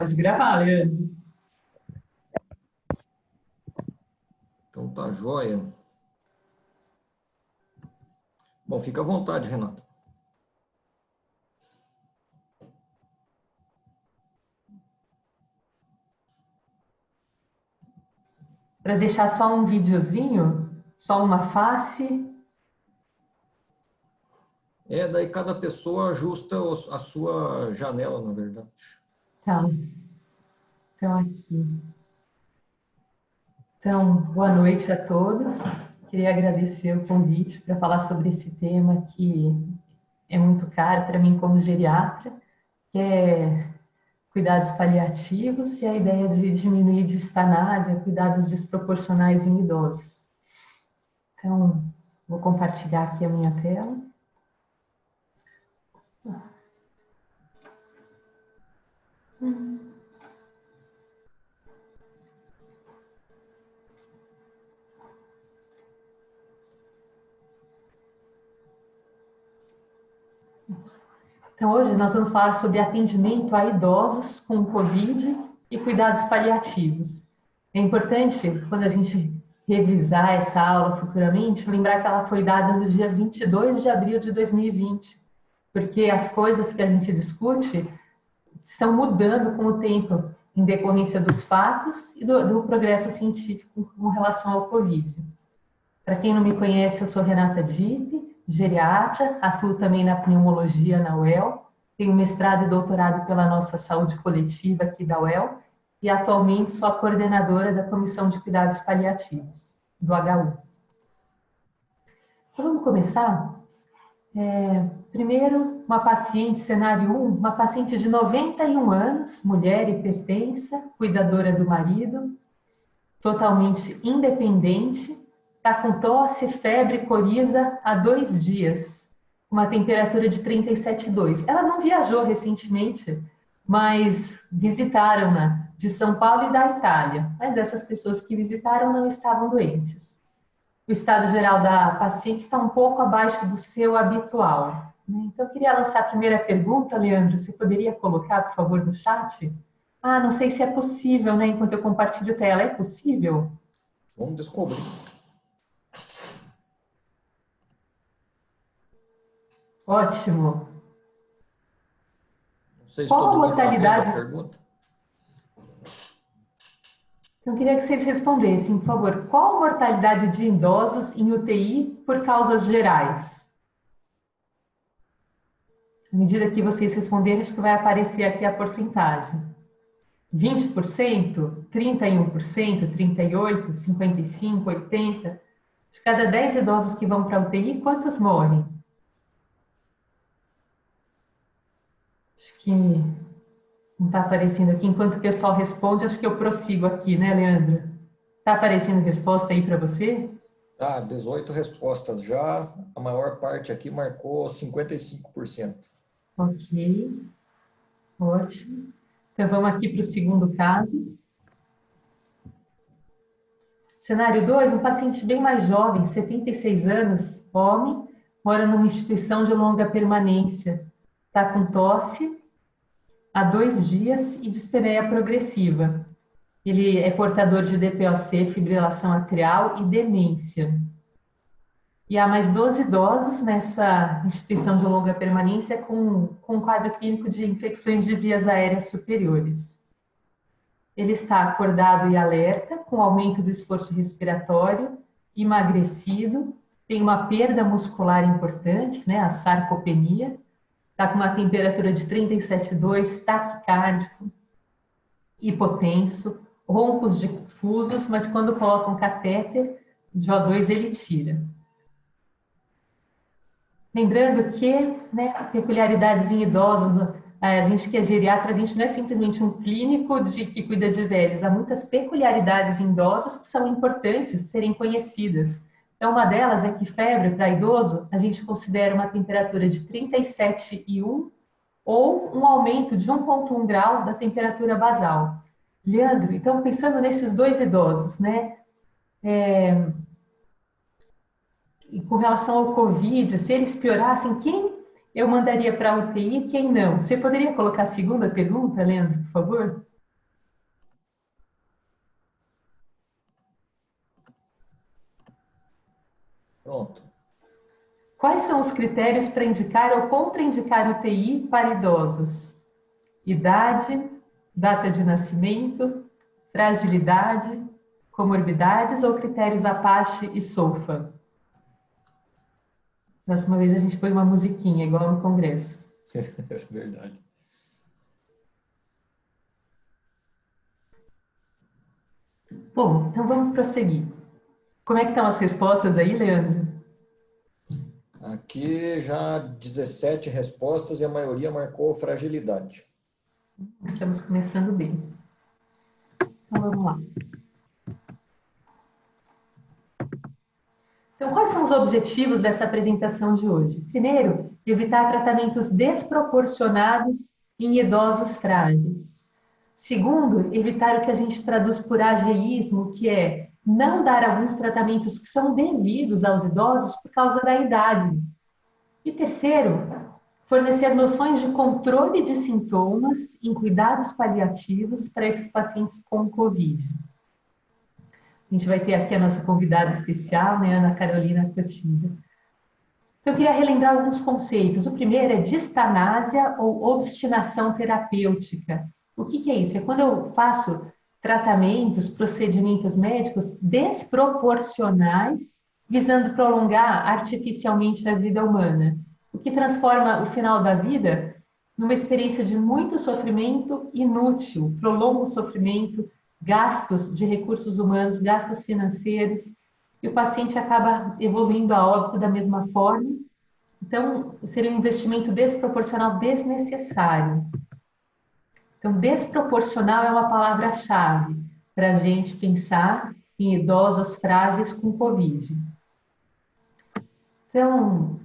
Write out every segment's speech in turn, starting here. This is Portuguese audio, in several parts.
Pode gravar, Leandro. Então tá joia. Bom, fica à vontade, Renata. Para deixar só um videozinho, só uma face. Daí cada pessoa ajusta a sua janela, na verdade. Tá, então aqui. Então, boa noite a todos. Queria agradecer o convite para falar sobre esse tema que é muito caro para mim como geriatra, que é cuidados paliativos e a ideia de diminuir distanásia, cuidados desproporcionais em idosos. Então, vou compartilhar aqui a minha tela. Então, hoje nós vamos falar sobre atendimento a idosos com Covid e cuidados paliativos. É importante, quando a gente revisar essa aula futuramente, lembrar que ela foi dada no dia 22 de abril de 2020, porque as coisas que a gente discute estão mudando com o tempo, em decorrência dos fatos e do progresso científico com relação ao Covid. Para quem não me conhece, eu sou Renata Dipp, geriatra, atuo também na pneumologia na UEL, tenho mestrado e doutorado pela nossa saúde coletiva aqui da UEL e atualmente sou a coordenadora da Comissão de Cuidados Paliativos, do HU. Então vamos começar? Primeiro, uma paciente, cenário 1, uma paciente de 91 anos, mulher hipertensa, cuidadora do marido, totalmente independente, está com tosse, febre, coriza há 2 dias, uma temperatura de 37,2. Ela não viajou recentemente, mas visitaram-na de São Paulo e da Itália. Mas essas pessoas que visitaram não estavam doentes. O estado geral da paciente está um pouco abaixo do seu habitual. Então, eu queria lançar a primeira pergunta, Leandro. Você poderia colocar, por favor, no chat? Ah, não sei se é possível, né? Enquanto eu compartilho tela. É possível? Vamos descobrir. Ótimo. Não sei se Qual a todo mundo está vendo a mortalidade? pergunta. Eu queria que vocês respondessem, por favor. Qual a mortalidade de idosos em UTI por causas gerais? À medida que vocês responderem, acho que vai aparecer aqui a porcentagem. 20%, 31%, 38%, 55%, 80%. De cada 10 idosos que vão para a UTI, quantos morrem? Acho que não está aparecendo aqui. Enquanto o pessoal responde, acho que eu prossigo aqui, né, Leandro? Está aparecendo resposta aí para você? Ah, 18 respostas já. A maior parte aqui marcou 55%. Ok, ótimo. Então vamos aqui para o segundo caso. Cenário 2, um paciente bem mais jovem, 76 anos, homem, mora numa instituição de longa permanência. Está com tosse há 2 dias e dispneia progressiva. Ele é portador de DPOC, fibrilação atrial e demência. E há mais 12 idosos nessa instituição de longa permanência com quadro clínico de infecções de vias aéreas superiores. Ele está acordado e alerta, com aumento do esforço respiratório, emagrecido, tem uma perda muscular importante, né, a sarcopenia, está com uma temperatura de 37,2, taquicárdico, hipotenso, roncos difusos, mas quando colocam catéter de O2 ele tira. Lembrando que, né, peculiaridades em idosos, a gente que é geriatra, a gente não é simplesmente um clínico que cuida de velhos, há muitas peculiaridades em idosos que são importantes serem conhecidas. Então, uma delas é que febre para idoso, a gente considera uma temperatura de 37,1 ou um aumento de 1,1 grau da temperatura basal. Leandro, então, pensando nesses dois idosos, né, e com relação ao Covid, se eles piorassem, quem eu mandaria para a UTI e quem não? Você poderia colocar a segunda pergunta, Leandro, por favor? Pronto. Quais são os critérios para indicar ou contraindicar UTI para idosos? Idade, data de nascimento, fragilidade, comorbidades ou critérios Apache e SOFA? Próxima vez a gente põe uma musiquinha, igual no Congresso. É verdade. Bom, então vamos prosseguir. Como é que estão as respostas aí, Leandro? Aqui já 17 respostas e a maioria marcou fragilidade. Estamos começando bem. Então vamos lá. Então, quais são os objetivos dessa apresentação de hoje? Primeiro, evitar tratamentos desproporcionados em idosos frágeis. Segundo, evitar o que a gente traduz por ageísmo, que é não dar alguns tratamentos que são devidos aos idosos por causa da idade. E terceiro, fornecer noções de controle de sintomas em cuidados paliativos para esses pacientes com Covid. A gente vai ter aqui a nossa convidada especial, né, Ana Carolina Cotinga. Eu queria relembrar alguns conceitos. O primeiro é distanásia ou obstinação terapêutica. O que é isso? É quando eu faço tratamentos, procedimentos médicos desproporcionais, visando prolongar artificialmente a vida humana, o que transforma o final da vida numa experiência de muito sofrimento inútil, prolonga o sofrimento, gastos de recursos humanos, gastos financeiros, e o paciente acaba evoluindo a óbito da mesma forma. Então, seria um investimento desproporcional desnecessário. Então, desproporcional é uma palavra-chave para a gente pensar em idosos frágeis com Covid. Então,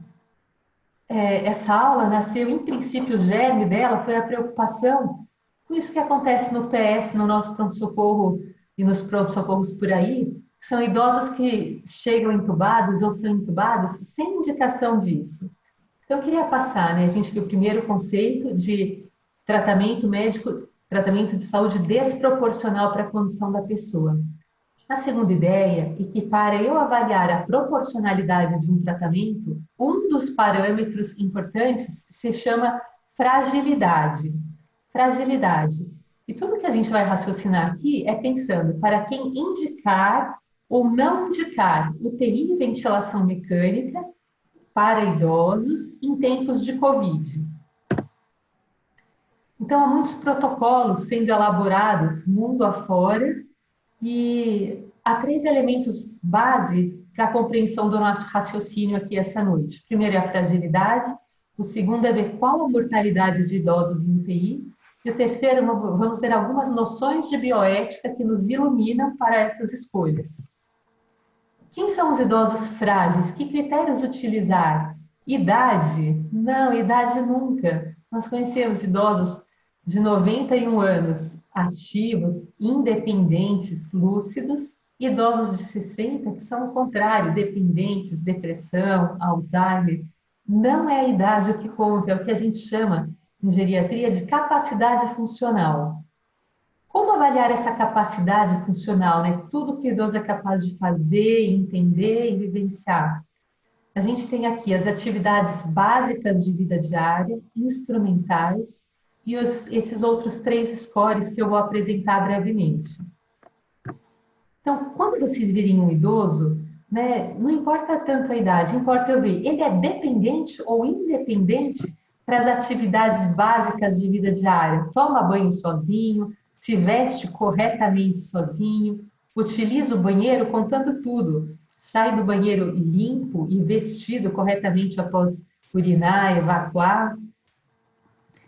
essa aula nasceu, em princípio, o germe dela foi a preocupação com isso que acontece no PS, no nosso pronto-socorro e nos pronto-socorros por aí, que são idosos que chegam entubados ou são entubados sem indicação disso. Então, eu queria passar, né? A gente viu o primeiro conceito de tratamento médico, tratamento de saúde desproporcional para a condição da pessoa. A segunda ideia é que, para eu avaliar a proporcionalidade de um tratamento, um dos parâmetros importantes se chama fragilidade. Fragilidade. E tudo que a gente vai raciocinar aqui é pensando para quem indicar ou não indicar UTI e ventilação mecânica para idosos em tempos de Covid. Então, há muitos protocolos sendo elaborados mundo afora e há 3 elementos base para a compreensão do nosso raciocínio aqui essa noite. O primeiro é a fragilidade, o segundo é ver qual a mortalidade de idosos em UTI, e o terceiro, vamos ver algumas noções de bioética que nos iluminam para essas escolhas. Quem são os idosos frágeis? Que critérios utilizar? Idade? Não, idade nunca. Nós conhecemos idosos de 91 anos, ativos, independentes, lúcidos, e idosos de 60 que são o contrário, dependentes, depressão, Alzheimer. Não é a idade o que conta, é o que a gente chama em geriatria de capacidade funcional. Como avaliar essa capacidade funcional, né? Tudo que o idoso é capaz de fazer, entender e vivenciar. A gente tem aqui as atividades básicas de vida diária, instrumentais, e esses outros 3 scores que eu vou apresentar brevemente. Então, quando vocês virem um idoso, né, não importa tanto a idade, importa eu ver, ele é dependente ou independente para as atividades básicas de vida diária? Toma banho sozinho, se veste corretamente sozinho, utiliza o banheiro contando tudo, sai do banheiro limpo e vestido corretamente após urinar, evacuar,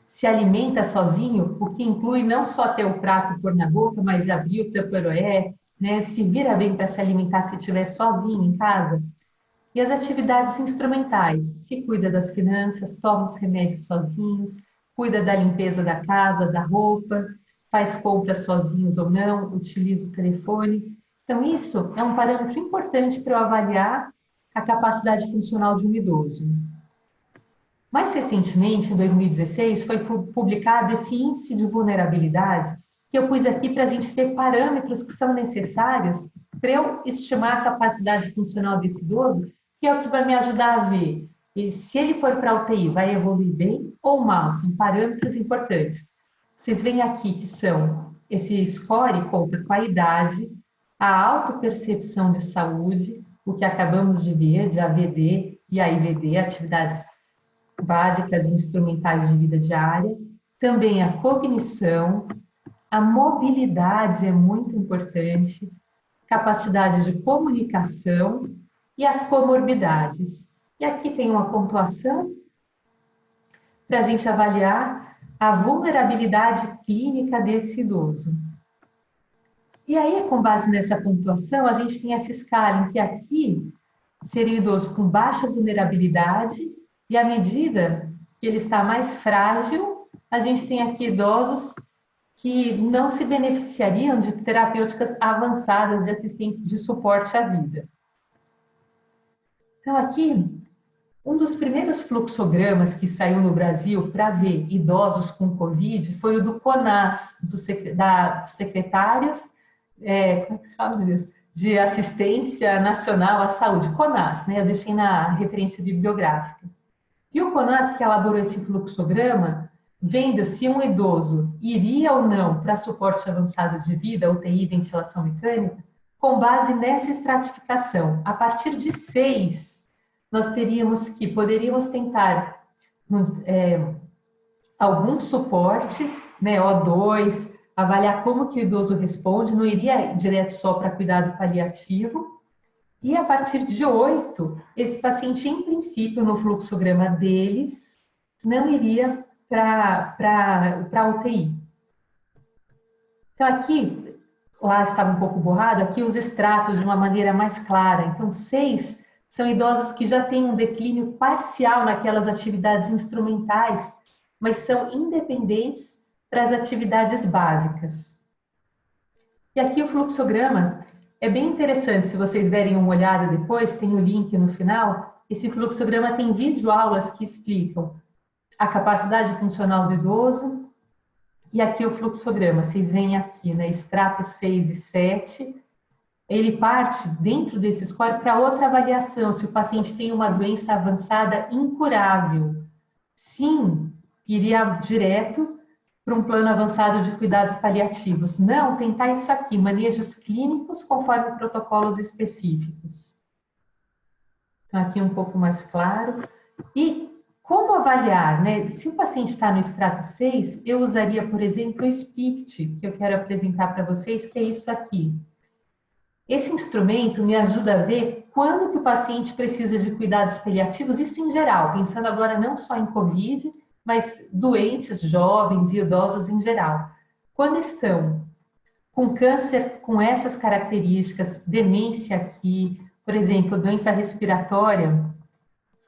se alimenta sozinho, o que inclui não só ter o prato e pôr na boca, mas abrir o Tupperware, né? Se vira bem para se alimentar se estiver sozinho em casa. E as atividades instrumentais, se cuida das finanças, toma os remédios sozinhos, cuida da limpeza da casa, da roupa, faz compras sozinhos ou não, utiliza o telefone. Então, isso é um parâmetro importante para eu avaliar a capacidade funcional de um idoso. Mais recentemente, em 2016, foi publicado esse índice de vulnerabilidade, que eu pus aqui para a gente ter parâmetros que são necessários para eu estimar a capacidade funcional desse idoso, que é o que vai me ajudar a ver e se ele for para a UTI, vai evoluir bem ou mal, são parâmetros importantes. Vocês veem aqui que são, esse score conta com a idade, a autopercepção de saúde, o que acabamos de ver, de AVD e AIVD, atividades básicas e instrumentais de vida diária, também a cognição, a mobilidade é muito importante, capacidade de comunicação e as comorbidades. E aqui tem uma pontuação para a gente avaliar a vulnerabilidade clínica desse idoso. E aí, com base nessa pontuação, a gente tem essa escala em que aqui seria o idoso com baixa vulnerabilidade e à medida que ele está mais frágil, a gente tem aqui idosos que não se beneficiariam de terapêuticas avançadas de assistência de suporte à vida. Então, aqui, um dos primeiros fluxogramas que saiu no Brasil para ver idosos com Covid foi o do CONAS, dos secretários, como é que se fala isso? De Assistência Nacional à Saúde, CONAS, né? Eu deixei na referência bibliográfica. E o CONAS, que elaborou esse fluxograma, vendo se um idoso iria ou não para suporte avançado de vida, UTI, ventilação mecânica, com base nessa estratificação. A partir de 6, nós poderíamos tentar algum suporte, né, O2, avaliar como que o idoso responde, não iria direto só para cuidado paliativo. E a partir de 8, esse paciente, em princípio, no fluxograma deles, não iria para a UTI. Então, aqui, lá estava um pouco borrado, aqui os extratos de uma maneira mais clara. Então, 6 são idosos que já têm um declínio parcial naquelas atividades instrumentais, mas são independentes para as atividades básicas. E aqui o fluxograma é bem interessante, se vocês derem uma olhada depois, tem o link no final. Esse fluxograma tem videoaulas que explicam a capacidade funcional do idoso, e aqui o fluxograma, vocês veem aqui, né, extratos 6 e 7, ele parte dentro desse score para outra avaliação, se o paciente tem uma doença avançada incurável. Sim, iria direto para um plano avançado de cuidados paliativos. Não, tentar isso aqui, manejos clínicos conforme protocolos específicos. Então, aqui um pouco mais claro. E como avaliar, né? Se o paciente está no extrato 6, eu usaria, por exemplo, o SPICT, que eu quero apresentar para vocês, que é isso aqui. Esse instrumento me ajuda a ver quando que o paciente precisa de cuidados paliativos, isso em geral, pensando agora não só em COVID, mas doentes, jovens e idosos em geral. Quando estão com câncer com essas características, demência aqui, por exemplo, doença respiratória,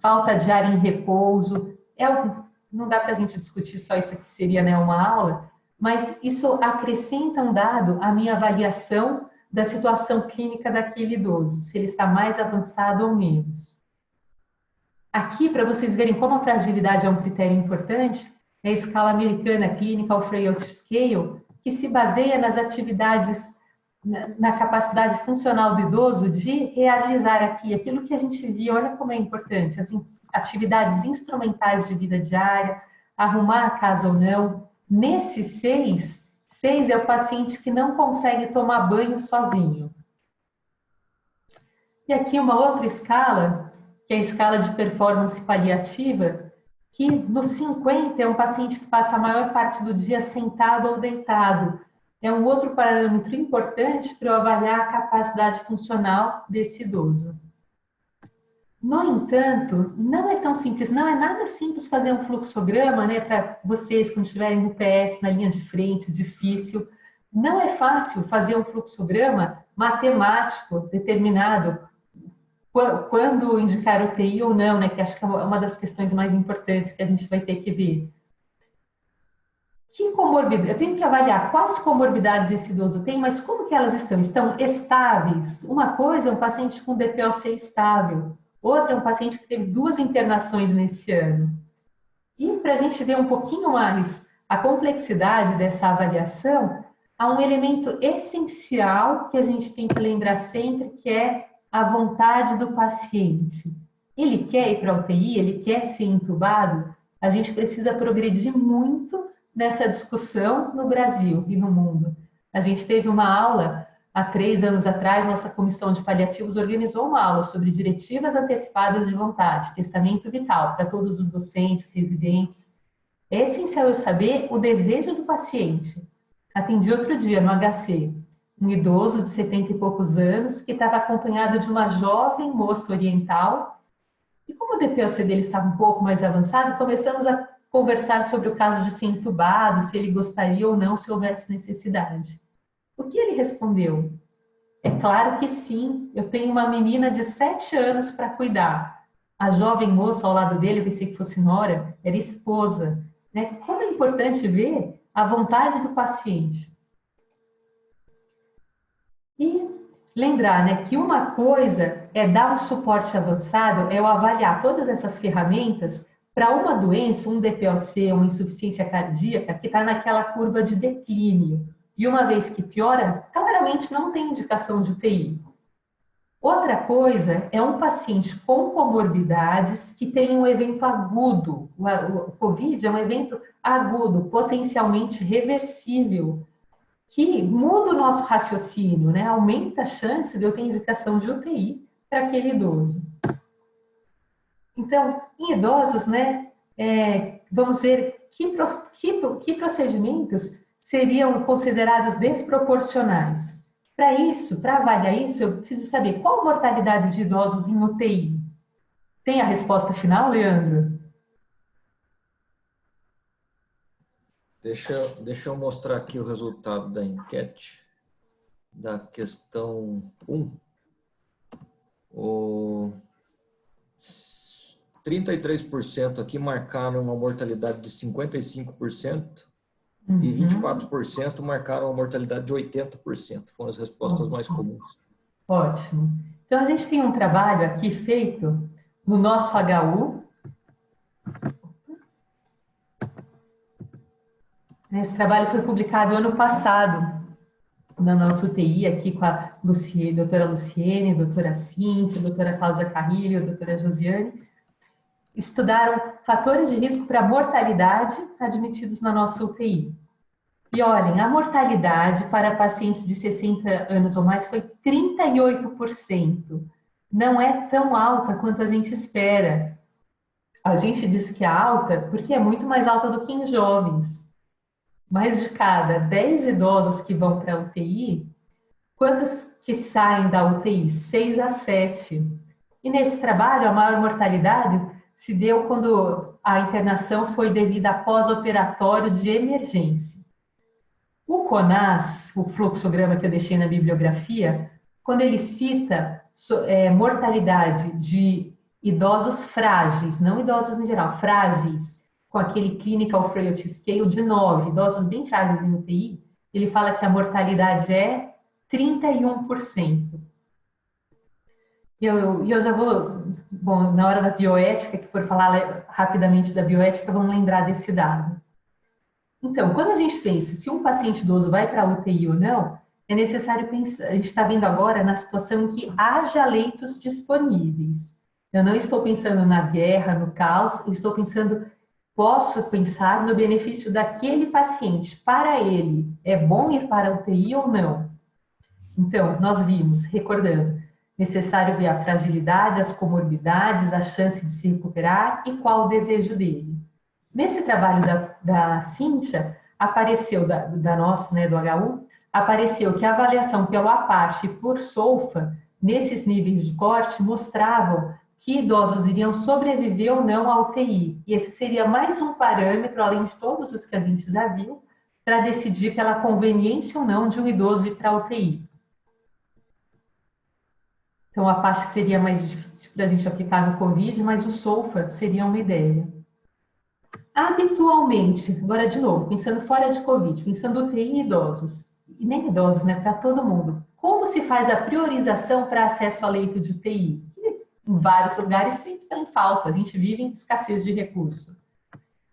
falta de ar em repouso, não dá para a gente discutir só isso aqui, seria, né, uma aula, mas isso acrescenta um dado à minha avaliação da situação clínica daquele idoso, se ele está mais avançado ou menos. Aqui, para vocês verem como a fragilidade é um critério importante, é a escala americana Clinical Frailty Scale, que se baseia nas atividades, na capacidade funcional do idoso de realizar aqui aquilo que a gente viu, olha como é importante, as atividades instrumentais de vida diária, arrumar a casa ou não. Nesse 6 é o paciente que não consegue tomar banho sozinho. E aqui uma outra escala, que é a escala de performance paliativa, que no 50 é um paciente que passa a maior parte do dia sentado ou deitado. É um outro parâmetro importante para eu avaliar a capacidade funcional desse idoso. No entanto, não é tão simples, não é nada simples fazer um fluxograma, né, para vocês quando estiverem no PS, na linha de frente, difícil. Não é fácil fazer um fluxograma matemático determinado quando indicar UTI ou não, né, que acho que é uma das questões mais importantes que a gente vai ter que ver. Que comorbidade? Eu tenho que avaliar quais comorbidades esse idoso tem, mas como que elas estão? Estão estáveis? Uma coisa é um paciente com DPOC estável, outra é um paciente que teve 2 internações nesse ano. E para a gente ver um pouquinho mais a complexidade dessa avaliação, há um elemento essencial que a gente tem que lembrar sempre, que é a vontade do paciente. ele quer ir para a UTI, ele quer ser entubado, a gente precisa progredir muito nessa discussão no Brasil e no mundo. A gente teve uma aula, há 3 anos atrás, nossa comissão de paliativos organizou uma aula sobre diretivas antecipadas de vontade, testamento vital, para todos os docentes, residentes. É essencial eu saber o desejo do paciente. Atendi outro dia no HC, um idoso de 70 e poucos anos que estava acompanhado de uma jovem moça oriental. E como o DPOC dele estava um pouco mais avançado, começamos a conversar sobre o caso de ser entubado, se ele gostaria ou não, se houvesse necessidade. O que ele respondeu? É claro que sim, eu tenho uma menina de 7 anos para cuidar. A jovem moça ao lado dele, eu pensei que fosse nora, era esposa. Né? Como é importante ver a vontade do paciente. E lembrar, né, que uma coisa é dar um suporte avançado, é eu avaliar todas essas ferramentas para uma doença, um DPOC, uma insuficiência cardíaca, que está naquela curva de declínio. E uma vez que piora, claramente não tem indicação de UTI. Outra coisa é um paciente com comorbidades que tem um evento agudo. O COVID é um evento agudo, potencialmente reversível, que muda o nosso raciocínio, né? Aumenta a chance de eu ter indicação de UTI para aquele idoso. Então, em idosos, né, vamos ver que procedimentos seriam considerados desproporcionais. Para isso, para avaliar isso, eu preciso saber qual a mortalidade de idosos em UTI. Tem a resposta final, Leandro? Deixa eu mostrar aqui o resultado da enquete, da questão 1. O 33% aqui marcaram uma mortalidade de 55% e 24% marcaram uma mortalidade de 80%. Foram as respostas mais comuns. Ótimo. Então, a gente tem um trabalho aqui feito no nosso HU. Esse trabalho foi publicado ano passado na nossa UTI, aqui com a doutora Luciene, doutora Cíntia, doutora Cláudia Carrilho, doutora Josiane. Estudaram fatores de risco para mortalidade admitidos na nossa UTI. E olhem, a mortalidade para pacientes de 60 anos ou mais foi 38%. Não é tão alta quanto a gente espera. A gente diz que é alta porque é muito mais alta do que em jovens. Mas de cada 10 idosos que vão para a UTI, quantos que saem da UTI? 6 a 7. E nesse trabalho, a maior mortalidade se deu quando a internação foi devida a pós-operatório de emergência. O CONAS, o fluxograma que eu deixei na bibliografia, quando ele cita mortalidade de idosos frágeis, não idosos em geral, frágeis, com aquele Clinical Frailty Scale de 9, idosos bem frágeis em UTI, ele fala que a mortalidade é 31%. E eu já bom, na hora da bioética, que for falar rapidamente da bioética, vamos lembrar desse dado. Então, quando a gente pensa se um paciente idoso vai para a UTI ou não, é necessário pensar, a gente está vendo agora na situação em que haja leitos disponíveis. Eu não estou pensando na guerra, no caos, eu estou pensando, posso pensar no benefício daquele paciente. Para ele, é bom ir para a UTI ou não? Então, nós vimos, recordando, necessário ver a fragilidade, as comorbidades, a chance de se recuperar e qual o desejo dele. Nesse trabalho da Cíntia, apareceu, da nossa, né, do HU, apareceu que a avaliação pelo APACHE e por SOLFA, nesses níveis de corte, mostravam que idosos iriam sobreviver ou não à UTI. E esse seria mais um parâmetro, além de todos os que a gente já viu, para decidir pela conveniência ou não de um idoso ir para a UTI. Então, a APACHE seria mais difícil para a gente aplicar no COVID, mas o SOLFA seria uma ideia. Habitualmente, agora de novo, pensando fora de Covid, pensando UTI em idosos, e nem idosos, né, para todo mundo, como se faz a priorização para acesso a leito de UTI? Em vários lugares sempre está em falta, a gente vive em escassez de recurso.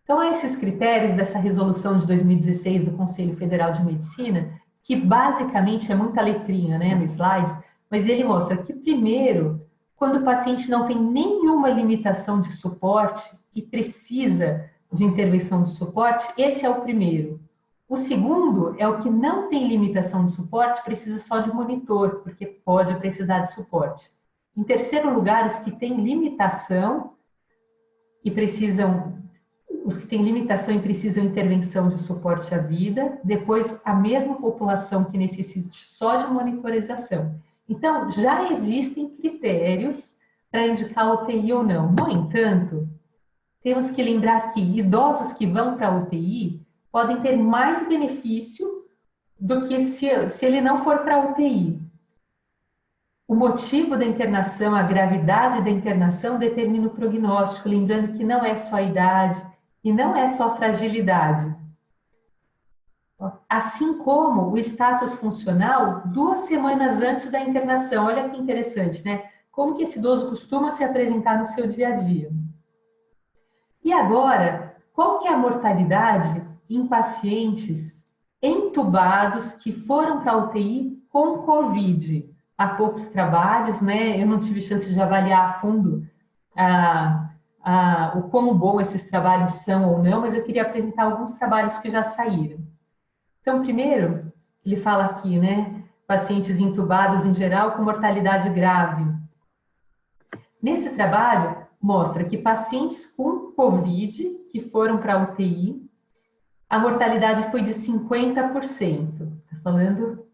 Então, esses critérios dessa resolução de 2016 do Conselho Federal de Medicina, que basicamente é muita letrinha, né, no slide, mas ele mostra que, primeiro, quando o paciente não tem nenhuma limitação de suporte e precisa de intervenção de suporte, esse é o primeiro. O segundo é o que não tem limitação de suporte, precisa só de monitor, porque pode precisar de suporte. Em terceiro lugar, os que têm limitação e precisam intervenção de suporte à vida, depois a mesma população que necessita só de monitorização. Então, já existem critérios para indicar UTI ou não. No entanto, temos que lembrar que idosos que vão para a UTI podem ter mais benefício do que se ele não for para a UTI. O motivo da internação, a gravidade da internação determina o prognóstico, lembrando que não é só a idade e não é só fragilidade. Assim como o status funcional 2 semanas antes da internação. Olha que interessante, né? Como que esse idoso costuma se apresentar no seu dia a dia. E agora, qual que é a mortalidade em pacientes entubados que foram para a UTI com Covid? Há poucos trabalhos, né? Eu não tive chance de avaliar a fundo o quão bom esses trabalhos são ou não, mas eu queria apresentar alguns trabalhos que já saíram. Então, primeiro, ele fala aqui, né? Pacientes entubados em geral com mortalidade grave. Nesse trabalho, mostra que pacientes com Covid que foram para a UTI, a mortalidade foi de 50%. Está falando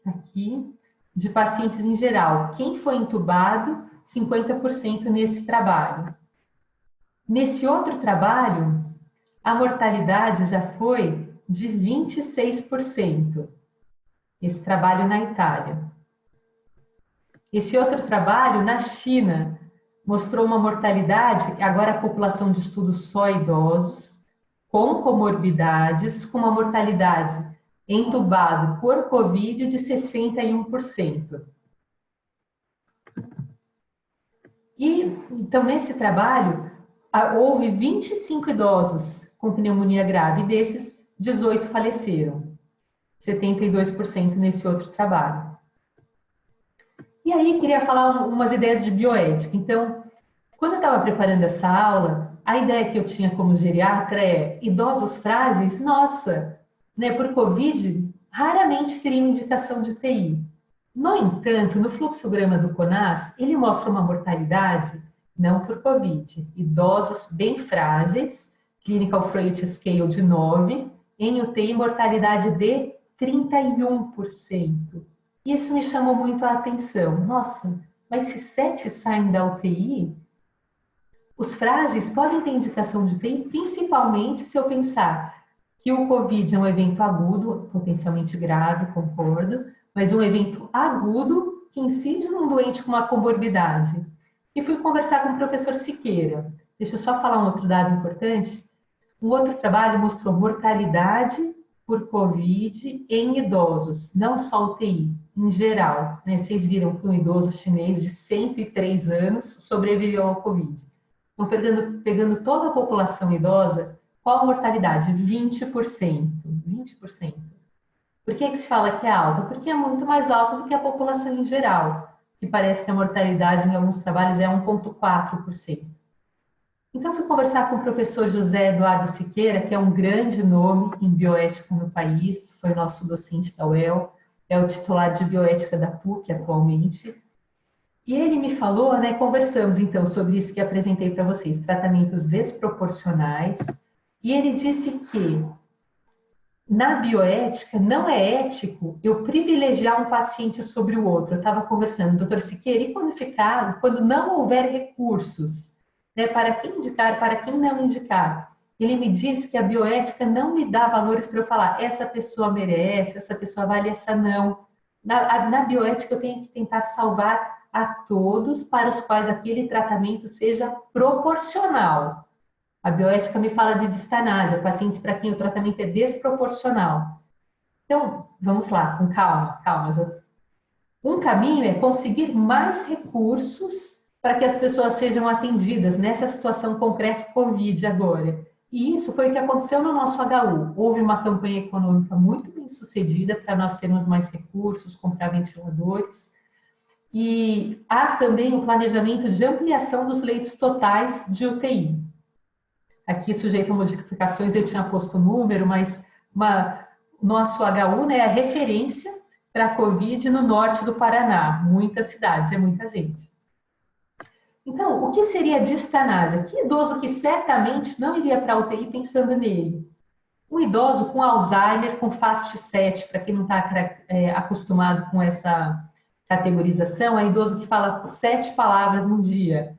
aqui de pacientes em geral. Quem foi entubado, 50% nesse trabalho. Nesse outro trabalho, a mortalidade já foi de 26%. Esse trabalho na Itália. Esse outro trabalho na China mostrou uma mortalidade, agora a população de estudo só idosos, com comorbidades, com uma mortalidade entubado por Covid de 61%. E, então, nesse trabalho, houve 25 idosos com pneumonia grave, e desses, 18 faleceram. 72% nesse outro trabalho. E aí, queria falar umas ideias de bioética. Então, quando eu estava preparando essa aula, a ideia que eu tinha como geriatra é idosos frágeis, nossa, né, por Covid, raramente teriam indicação de UTI. No entanto, no fluxograma do CONAS, ele mostra uma mortalidade, não por Covid, idosos bem frágeis, Clinical Frailty Scale de 9, em UTI mortalidade de 31%. Isso me chamou muito a atenção. Nossa, mas se 7 saem da UTI, os frágeis podem ter indicação de UTI, principalmente se eu pensar que o Covid é um evento agudo, potencialmente grave, concordo, mas um evento agudo que incide num doente com uma comorbidade. E fui conversar com o professor Siqueira. Deixa eu só falar um outro dado importante. Um outro trabalho mostrou mortalidade por Covid em idosos, não só UTI, em geral. Né? Vocês viram que um idoso chinês de 103 anos sobreviveu ao Covid. Então, pegando toda a população idosa, qual a mortalidade? 20%. 20%. Por que se fala que é alta? Porque é muito mais alta do que a população em geral, que parece que a mortalidade em alguns trabalhos é 1,4%. Então, fui conversar com o professor José Eduardo Siqueira, que é um grande nome em bioética no país, foi nosso docente da UEL, é o titular de bioética da PUC atualmente. E ele me falou, né, conversamos então sobre isso que apresentei para vocês, tratamentos desproporcionais, e ele disse que na bioética não é ético eu privilegiar um paciente sobre o outro. Eu estava conversando, doutor Siqueira, e quando não houver recursos, né, para quem indicar, para quem não indicar? Ele me disse que a bioética não me dá valores para eu falar, essa pessoa merece, essa pessoa vale, essa não. Na bioética eu tenho que tentar salvar a todos para os quais aquele tratamento seja proporcional. A bioética me fala de distanásia, pacientes para quem o tratamento é desproporcional. Então, vamos lá, com calma, calma. Um caminho é conseguir mais recursos para que as pessoas sejam atendidas nessa situação concreta Covid agora. E isso foi o que aconteceu no nosso HU. Houve uma campanha econômica muito bem sucedida para nós termos mais recursos, comprar ventiladores. E há também o planejamento de ampliação dos leitos totais de UTI. Aqui, sujeito a modificações, eu tinha posto o número, mas nosso HU, né, é a referência para a Covid no norte do Paraná. Muitas cidades, é muita gente. Então, o que seria distanásia? Que idoso que certamente não iria para a UTI pensando nele? Um idoso com Alzheimer, com FAST-7, para quem não está acostumado com essa categorização, é idoso que fala 7 palavras no dia.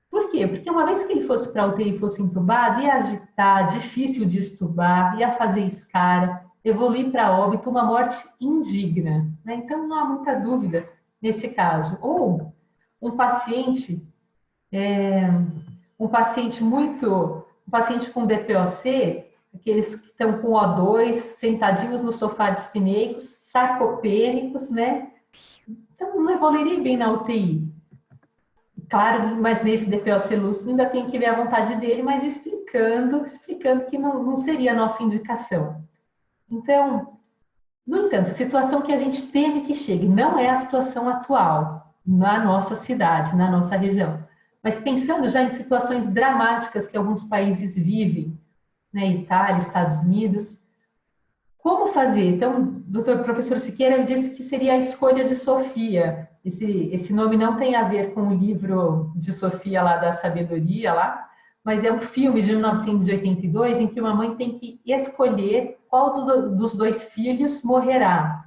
Por quê? Porque uma vez que ele fosse para a UTI e fosse entubado, ia agitar, difícil de estubar, ia fazer escara, evoluir para óbito, uma morte indigna. Né? Então, não há muita dúvida nesse caso. Ou um paciente, um paciente com DPOC, aqueles que estão com O2, sentadinhos no sofá dispneicos, sarcopênicos, né? Então, não evoluiria bem na UTI. Claro, mas nesse DPOC lúcido ainda tem que ver a vontade dele, mas explicando que não seria a nossa indicação. Então, no entanto, situação que a gente teme que chegue, não é a situação atual na nossa cidade, na nossa região. Mas pensando já em situações dramáticas que alguns países vivem, né, Itália, Estados Unidos, como fazer? Então, doutor professor Siqueira disse que seria a escolha de Sofia. Esse nome não tem a ver com o livro de Sofia lá da sabedoria lá, mas é um filme de 1982 em que uma mãe tem que escolher qual dos 2 filhos morrerá.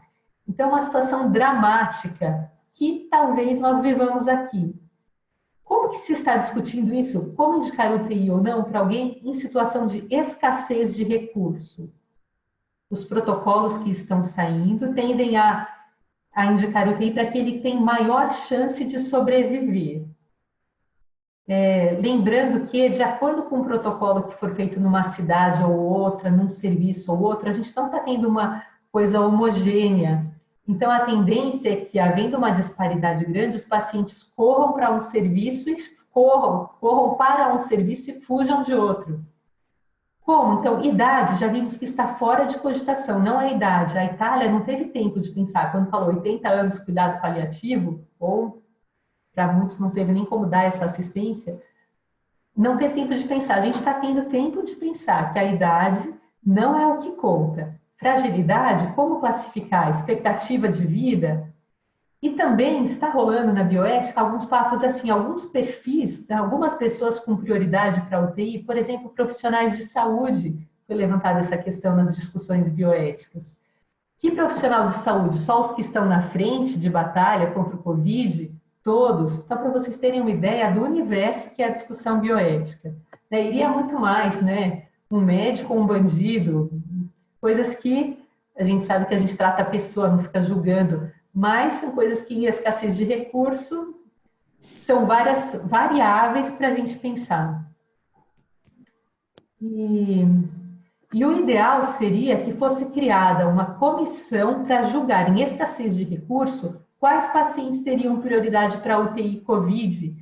Então, é uma situação dramática que talvez nós vivamos aqui. Como que se está discutindo isso? Como indicar UTI ou não para alguém em situação de escassez de recurso? Os protocolos que estão saindo tendem a indicar UTI para aquele que tem maior chance de sobreviver. Lembrando que, de acordo com o protocolo que for feito numa cidade ou outra, num serviço ou outro, a gente não está tendo uma coisa homogênea. Então, a tendência é que, havendo uma disparidade grande, os pacientes corram para um serviço e corram para um serviço e fujam de outro. Como? Então, idade, já vimos que está fora de cogitação, não é idade. A Itália não teve tempo de pensar, quando falou 80 anos cuidado paliativo, ou para muitos não teve nem como dar essa assistência, não teve tempo de pensar. A gente está tendo tempo de pensar que a idade não é o que conta. Fragilidade, como classificar? Expectativa de vida? E também está rolando na bioética alguns papos assim, alguns perfis, algumas pessoas com prioridade para a UTI, por exemplo, profissionais de saúde, foi levantada essa questão nas discussões bioéticas. Que profissional de saúde? Só os que estão na frente de batalha contra o Covid? Todos? Então, para vocês terem uma ideia do universo que é a discussão bioética. Iria muito mais, né? Um médico ou um bandido, coisas que a gente sabe que a gente trata a pessoa, não fica julgando, mas são coisas que, em escassez de recurso, são várias variáveis para a gente pensar. E o ideal seria que fosse criada uma comissão para julgar, em escassez de recurso, quais pacientes teriam prioridade para a UTI COVID,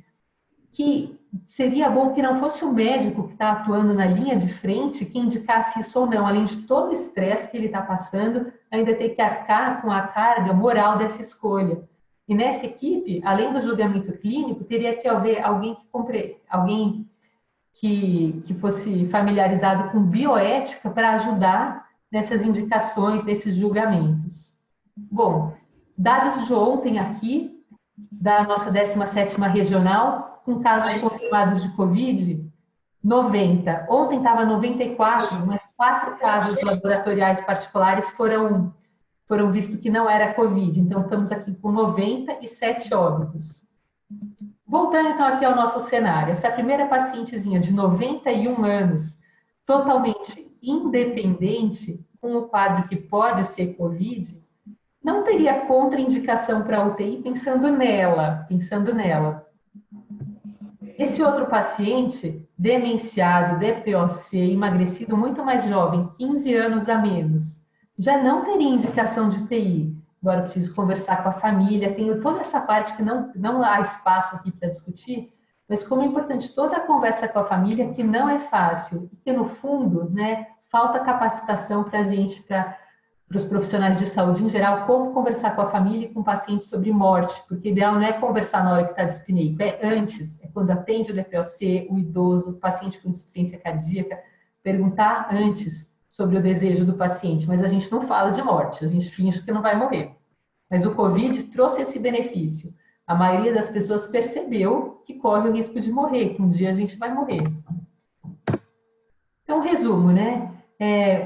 que seria bom que não fosse o médico que está atuando na linha de frente que indicasse isso ou não, além de todo o estresse que ele está passando, ainda ter que arcar com a carga moral dessa escolha. E nessa equipe, além do julgamento clínico, teria que haver alguém que fosse familiarizado com bioética para ajudar nessas indicações, nesses julgamentos. Bom, dados de ontem aqui, da nossa 17ª regional, com casos confirmados de Covid, 90. Ontem estava 94, mas 4 casos laboratoriais particulares foram vistos que não era Covid. Então, estamos aqui com 97 óbitos. Voltando, então, aqui ao nosso cenário. Essa primeira pacientezinha de 91 anos, totalmente independente, com um quadro que pode ser Covid, não teria contraindicação para a UTI pensando nela. Esse outro paciente, demenciado, DPOC, emagrecido, muito mais jovem, 15 anos a menos, já não teria indicação de UTI. Agora eu preciso conversar com a família, tenho toda essa parte que não há espaço aqui para discutir, mas como é importante toda a conversa com a família, que não é fácil, e que no fundo, né, falta capacitação para a gente, para para os profissionais de saúde em geral, como conversar com a família e com o paciente sobre morte, porque o ideal não é conversar na hora que está disponível, é antes, é quando atende o DPOC, o idoso, o paciente com insuficiência cardíaca, perguntar antes sobre o desejo do paciente, mas a gente não fala de morte, a gente finge que não vai morrer. Mas o Covid trouxe esse benefício. A maioria das pessoas percebeu que corre o risco de morrer, que um dia a gente vai morrer. Então, resumo, né?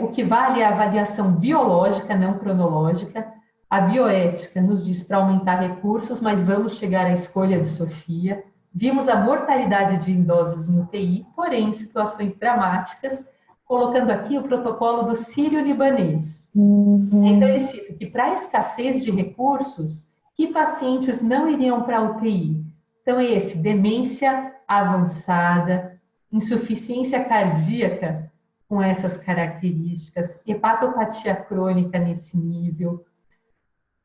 O que vale é a avaliação biológica, não cronológica. A bioética nos diz para aumentar recursos, mas vamos chegar à escolha de Sofia. Vimos a mortalidade de idosos em UTI, porém em situações dramáticas, colocando aqui o protocolo do sírio-libanês. Então, ele cita que para a escassez de recursos, que pacientes não iriam para a UTI? Então, é esse, demência avançada, insuficiência cardíaca com essas características, hepatopatia crônica nesse nível,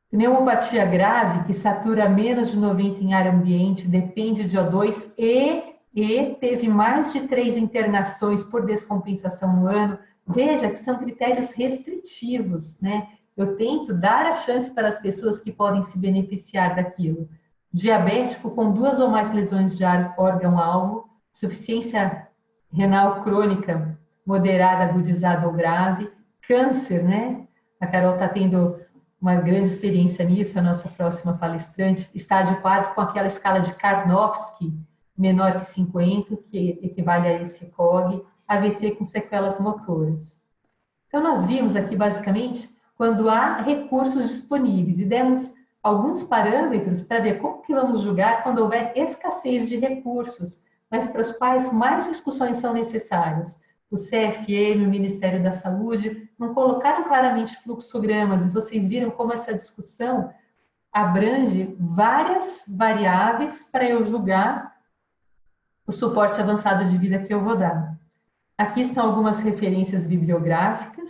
pneumopatia grave, que satura menos de 90 em ar ambiente, depende de O2 e teve mais de 3 internações por descompensação no ano. Veja que são critérios restritivos, né? Eu tento dar a chance para as pessoas que podem se beneficiar daquilo. Diabético com 2 ou mais lesões de órgão-alvo, suficiência renal crônica moderada, agudizada ou grave, câncer, né? A Carol está tendo uma grande experiência nisso, a nossa próxima palestrante, estágio 4 com aquela escala de Karnofsky, menor que 50, que equivale a esse COG, AVC com sequelas motoras. Então, nós vimos aqui, basicamente, quando há recursos disponíveis, e demos alguns parâmetros para ver como que vamos julgar quando houver escassez de recursos, mas para os quais mais discussões são necessárias. O CFM, o Ministério da Saúde, não colocaram claramente fluxogramas, e vocês viram como essa discussão abrange várias variáveis para eu julgar o suporte avançado de vida que eu vou dar. Aqui estão algumas referências bibliográficas.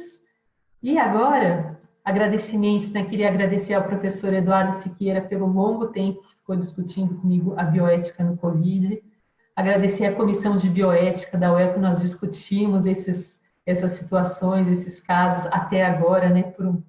E agora, agradecimentos, né? Queria agradecer ao professor Eduardo Siqueira pelo longo tempo que ficou discutindo comigo a bioética no Covid. Agradecer à comissão de bioética da UEL, que nós discutimos essas situações, esses casos até agora, né, por um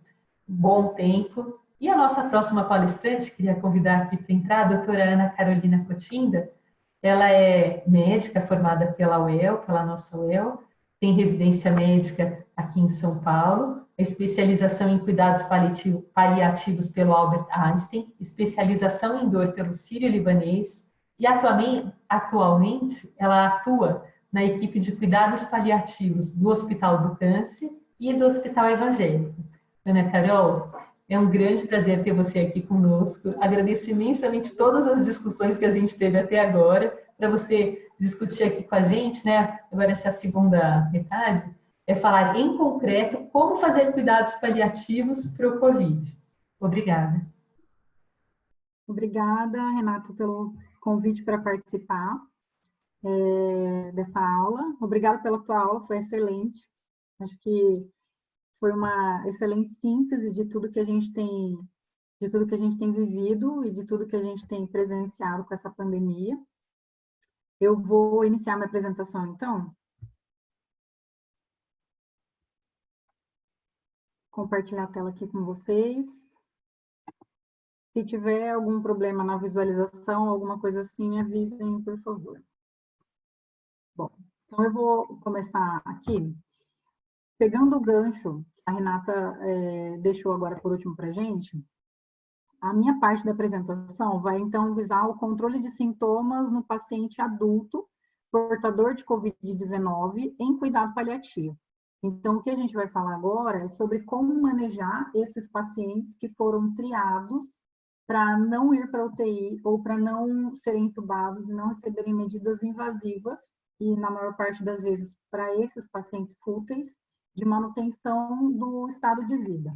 bom tempo. E a nossa próxima palestrante, queria convidar aqui para entrar, a doutora Ana Carolina Cotinda. Ela é médica formada pela UEL, pela nossa UEL, tem residência médica aqui em São Paulo, especialização em cuidados paliativos pelo Albert Einstein, especialização em dor pelo Sírio-Libanês, e atualmente ela atua na equipe de cuidados paliativos do Hospital do Câncer e do Hospital Evangélico. Ana Carol, é um grande prazer ter você aqui conosco. Agradeço imensamente todas as discussões que a gente teve até agora, para você discutir aqui com a gente, né? Agora, essa segunda metade, é falar em concreto como fazer cuidados paliativos para o Covid. Obrigada. Obrigada, Renata, pelo convite para participar dessa aula. Obrigada pela tua aula, foi excelente. Acho que foi uma excelente síntese de tudo que a gente tem, vivido e de tudo que a gente tem presenciado com essa pandemia. Eu vou iniciar minha apresentação, então. Compartilhar a tela aqui com vocês. Se tiver algum problema na visualização, alguma coisa assim, me avisem, por favor. Bom, então eu vou começar aqui, pegando o gancho que a Renata deixou agora por último para a gente. A minha parte da apresentação vai, então, visar o controle de sintomas no paciente adulto portador de Covid-19 em cuidado paliativo. Então, o que a gente vai falar agora é sobre como manejar esses pacientes que foram triados para não ir para a UTI ou para não serem entubados e não receberem medidas invasivas, e, na maior parte das vezes, para esses pacientes fúteis, de manutenção do estado de vida.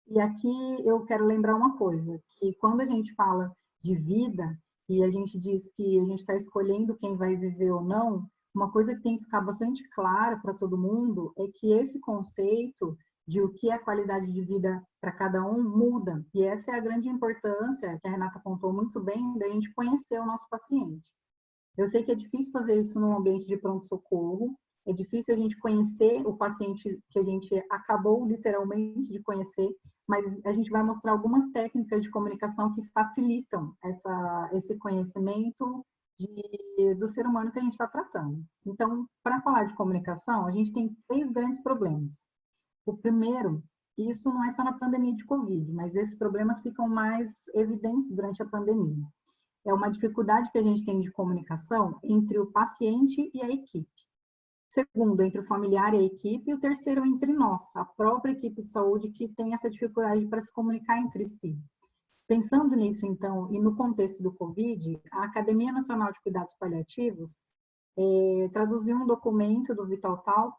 E aqui eu quero lembrar uma coisa, que quando a gente fala de vida, e a gente diz que a gente está escolhendo quem vai viver ou não, uma coisa que tem que ficar bastante clara para todo mundo é que esse conceito de o que é qualidade de vida para cada um muda. E essa é a grande importância, que a Renata contou muito bem, da gente conhecer o nosso paciente. Eu sei que é difícil fazer isso num ambiente de pronto-socorro, É difícil a gente conhecer o paciente que a gente acabou literalmente de conhecer, mas a gente vai mostrar algumas técnicas de comunicação que facilitam esse conhecimento do ser humano que a gente está tratando. Então, para falar de comunicação, a gente tem 3 grandes problemas. O primeiro, e isso não é só na pandemia de Covid, mas esses problemas ficam mais evidentes durante a pandemia. É uma dificuldade que a gente tem de comunicação entre o paciente e a equipe. Segundo, entre o familiar e a equipe. E o terceiro, entre nós, a própria equipe de saúde, que tem essa dificuldade para se comunicar entre si. Pensando nisso, então, e no contexto do Covid, a Academia Nacional de Cuidados Paliativos traduziu um documento do VitalTal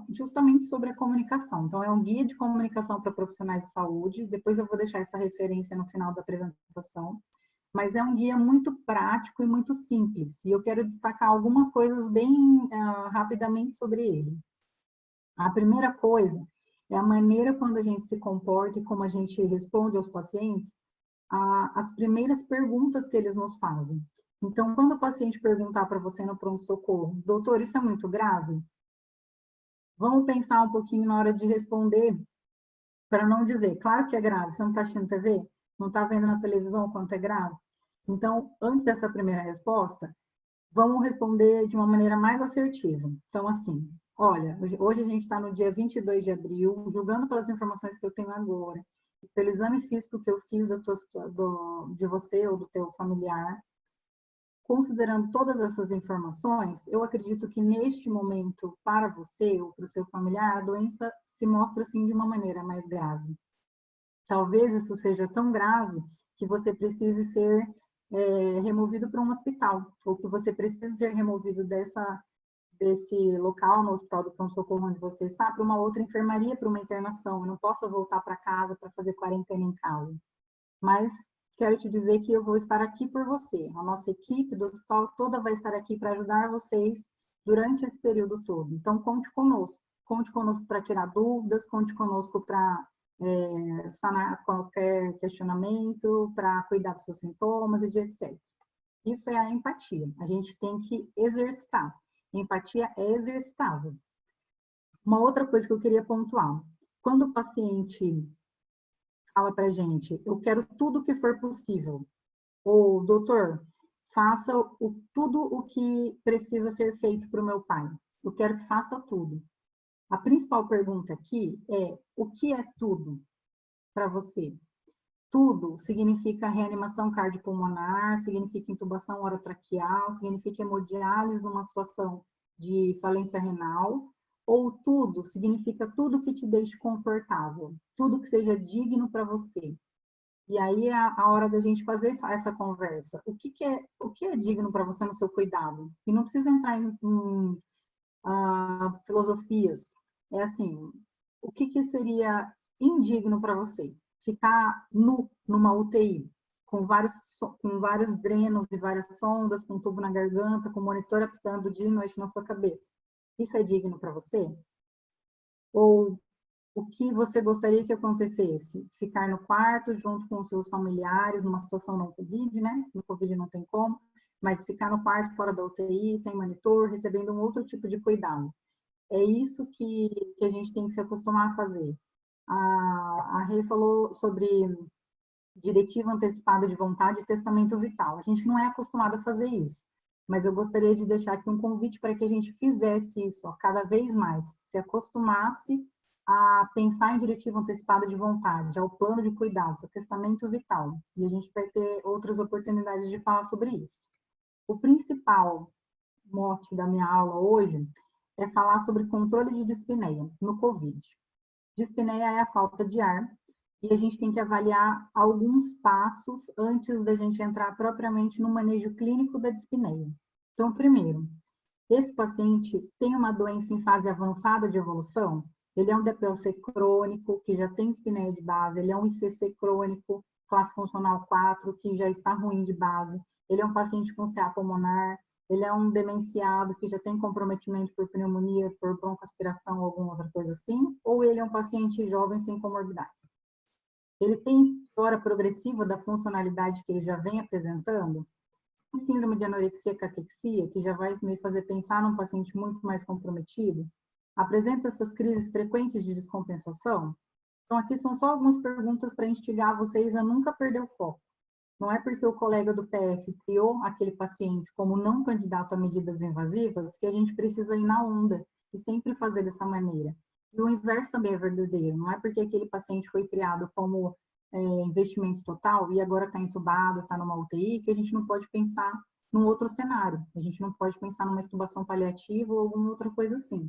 justamente sobre a comunicação. Então, é um guia de comunicação para profissionais de saúde. Depois eu vou deixar essa referência no final da apresentação. Mas é um guia muito prático e muito simples. E eu quero destacar algumas coisas bem rapidamente sobre ele. A primeira coisa é a maneira quando a gente se comporta e como a gente responde aos pacientes, as primeiras perguntas que eles nos fazem. Então, quando o paciente perguntar para você no pronto-socorro, doutor, isso é muito grave? Vamos pensar um pouquinho na hora de responder, para não dizer, claro que é grave, você não está assistindo TV? Não está vendo na televisão o quanto é grave? Então, antes dessa primeira resposta, vamos responder de uma maneira mais assertiva. Então, assim, olha, hoje a gente está no dia 22 de abril, julgando pelas informações que eu tenho agora, pelo exame físico que eu fiz de você ou do teu familiar, considerando todas essas informações, eu acredito que neste momento, para você ou para o seu familiar, a doença se mostra assim de uma maneira mais grave. Talvez isso seja tão grave que você precise ser removido para um hospital, ou que você precise ser removido desse local, no hospital do pronto-socorro onde você está, para uma outra enfermaria, para uma internação. Eu não posso voltar para casa para fazer quarentena em casa. Mas quero te dizer que eu vou estar aqui por você. A nossa equipe do hospital toda vai estar aqui para ajudar vocês durante esse período todo. Então, conte conosco. Conte conosco para tirar dúvidas, conte conosco para sanar qualquer questionamento, para cuidar dos seus sintomas e de etc. Isso é a empatia. A gente tem que exercitar. Empatia é exercitável. Uma outra coisa que eu queria pontuar. Quando o paciente fala para a gente, eu quero tudo que for possível. Ou, doutor, faça tudo o que precisa ser feito para o meu pai. Eu quero que faça tudo. A principal pergunta aqui é, o que é tudo para você? Tudo significa reanimação cardiopulmonar, significa intubação orotraqueal, significa hemodiálise numa situação de falência renal, ou tudo significa tudo que te deixe confortável, tudo que seja digno para você. E aí é a hora da gente fazer essa conversa. O que é digno para você no seu cuidado? E não precisa entrar em filosofias. É assim, o que seria indigno para você? Ficar nu numa UTI, com vários drenos e várias sondas, com tubo na garganta, com monitor apitando dia e noite na sua cabeça. Isso é digno para você? Ou o que você gostaria que acontecesse? Ficar no quarto junto com os seus familiares, numa situação não Covid, né? No Covid não tem como, mas ficar no quarto fora da UTI, sem monitor, recebendo um outro tipo de cuidado. É isso que a gente tem que se acostumar a fazer. A Rê falou sobre diretiva antecipada de vontade e testamento vital. A gente não é acostumado a fazer isso, mas eu gostaria de deixar aqui um convite para que a gente fizesse isso cada vez mais, se acostumasse a pensar em diretiva antecipada de vontade, ao plano de cuidados, ao testamento vital. E a gente vai ter outras oportunidades de falar sobre isso. O principal mote da minha aula hoje é falar sobre controle de dispneia no COVID. Dispneia é a falta de ar e a gente tem que avaliar alguns passos antes da gente entrar propriamente no manejo clínico da dispneia. Então, primeiro, esse paciente tem uma doença em fase avançada de evolução, ele é um DPLC crônico, que já tem dispneia de base, ele é um ICC crônico, classe funcional 4, que já está ruim de base, ele é um paciente com CA pulmonar, ele é um demenciado que já tem comprometimento por pneumonia, por broncoaspiração ou alguma outra coisa assim, ou ele é um paciente jovem sem comorbidades. Ele tem piora progressiva da funcionalidade que ele já vem apresentando? Em síndrome de anorexia e caquexia, que já vai me fazer pensar num paciente muito mais comprometido, apresenta essas crises frequentes de descompensação? Então, aqui são só algumas perguntas para instigar vocês a nunca perder o foco. Não é porque o colega do PS criou aquele paciente como não candidato a medidas invasivas que a gente precisa ir na onda e sempre fazer dessa maneira. E o inverso também é verdadeiro. Não é porque aquele paciente foi criado como investimento total e agora está entubado, está numa UTI, que a gente não pode pensar num outro cenário. A gente não pode pensar numa intubação paliativa ou alguma outra coisa assim.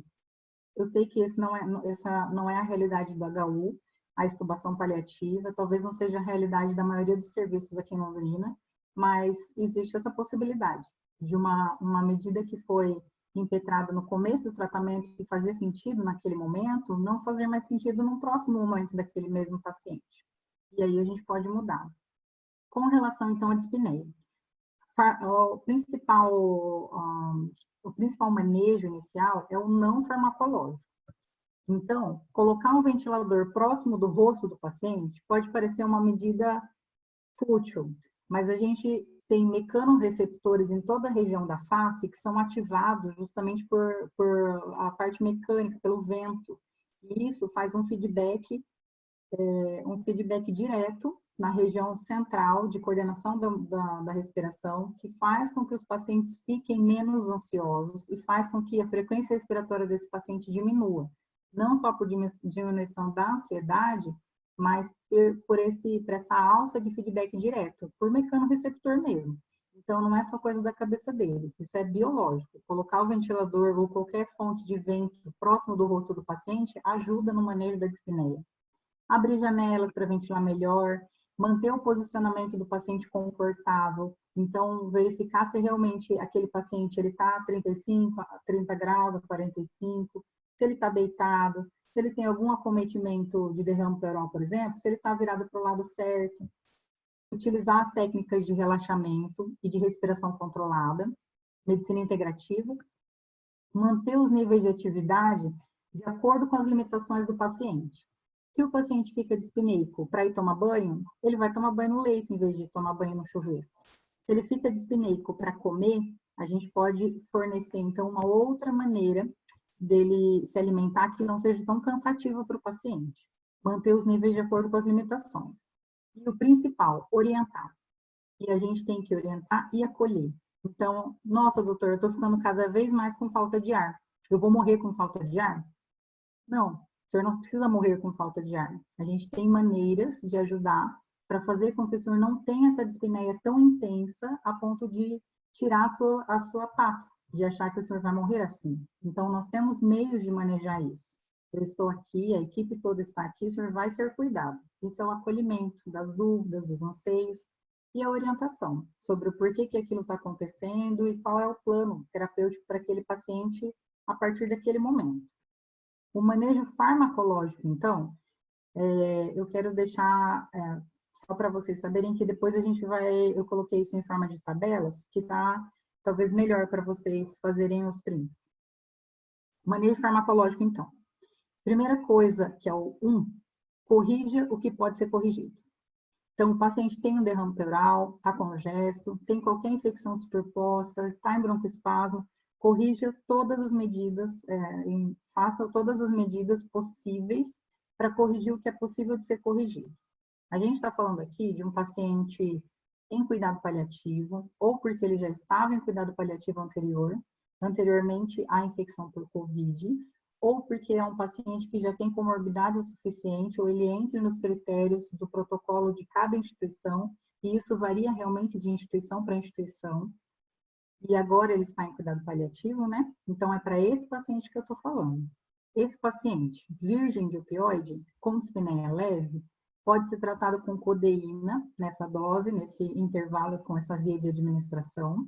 Eu sei que essa não é a realidade do HU, a intubação paliativa, talvez não seja a realidade da maioria dos serviços aqui em Londrina, mas existe essa possibilidade de uma medida que foi impetrada no começo do tratamento que fazia sentido naquele momento, não fazer mais sentido no próximo momento daquele mesmo paciente. E aí a gente pode mudar. Com relação, então, à dispneia. O principal manejo inicial é o não farmacológico. Então, colocar um ventilador próximo do rosto do paciente pode parecer uma medida fútil, mas a gente tem mecanorreceptores em toda a região da face que são ativados justamente por a parte mecânica, pelo vento. E isso faz um feedback direto na região central de coordenação da respiração, que faz com que os pacientes fiquem menos ansiosos e faz com que a frequência respiratória desse paciente diminua. Não só por diminuição da ansiedade, mas por essa alça de feedback direto, por mecanorreceptor mesmo. Então, não é só coisa da cabeça deles, isso é biológico. Colocar o ventilador ou qualquer fonte de vento próximo do rosto do paciente ajuda no manejo da dispneia. Abrir janelas para ventilar melhor, manter o posicionamento do paciente confortável, então verificar se realmente aquele paciente está a 35, a 30 graus, a 45, se ele está deitado, se ele tem algum acometimento de derrame pleural, por exemplo, se ele está virado para o lado certo. Utilizar as técnicas de relaxamento e de respiração controlada, medicina integrativa, manter os níveis de atividade de acordo com as limitações do paciente. Se o paciente fica dispneico para ir tomar banho, ele vai tomar banho no leito em vez de tomar banho no chuveiro. Se ele fica dispneico para comer, a gente pode fornecer, então, uma outra maneira dele se alimentar que não seja tão cansativa para o paciente. Manter os níveis de acordo com as limitações. E o principal, orientar. E a gente tem que orientar e acolher. Então, nossa, doutor, eu estou ficando cada vez mais com falta de ar. Eu vou morrer com falta de ar? Não, o senhor não precisa morrer com falta de ar. A gente tem maneiras de ajudar para fazer com que o senhor não tenha essa dispneia tão intensa a ponto de tirar a sua paz, de achar que o senhor vai morrer assim. Então, nós temos meios de manejar isso. Eu estou aqui, a equipe toda está aqui, o senhor vai ser cuidado. Isso é o acolhimento das dúvidas, dos anseios e a orientação sobre o porquê que aquilo está acontecendo e qual é o plano terapêutico para aquele paciente a partir daquele momento. O manejo farmacológico, então, eu quero deixar só para vocês saberem que depois eu coloquei isso em forma de tabelas, que está talvez melhor para vocês fazerem os prints. Manejo farmacológico, então. Primeira coisa, que é o 1, corrija o que pode ser corrigido. Então, o paciente tem um derrame pleural, está congesto, tem qualquer infecção superposta, está em broncoespasmo, corrija todas as medidas, faça todas as medidas possíveis para corrigir o que é possível de ser corrigido. A gente está falando aqui de um paciente em cuidado paliativo, ou porque ele já estava em cuidado paliativo anteriormente à infecção por Covid, ou porque é um paciente que já tem comorbidade o suficiente, ou ele entra nos critérios do protocolo de cada instituição, e isso varia realmente de instituição para instituição, e agora ele está em cuidado paliativo, né? Então, é para esse paciente que eu estou falando. Esse paciente, virgem de opioide, com dispneia leve, pode ser tratado com codeína, nessa dose, nesse intervalo, com essa via de administração.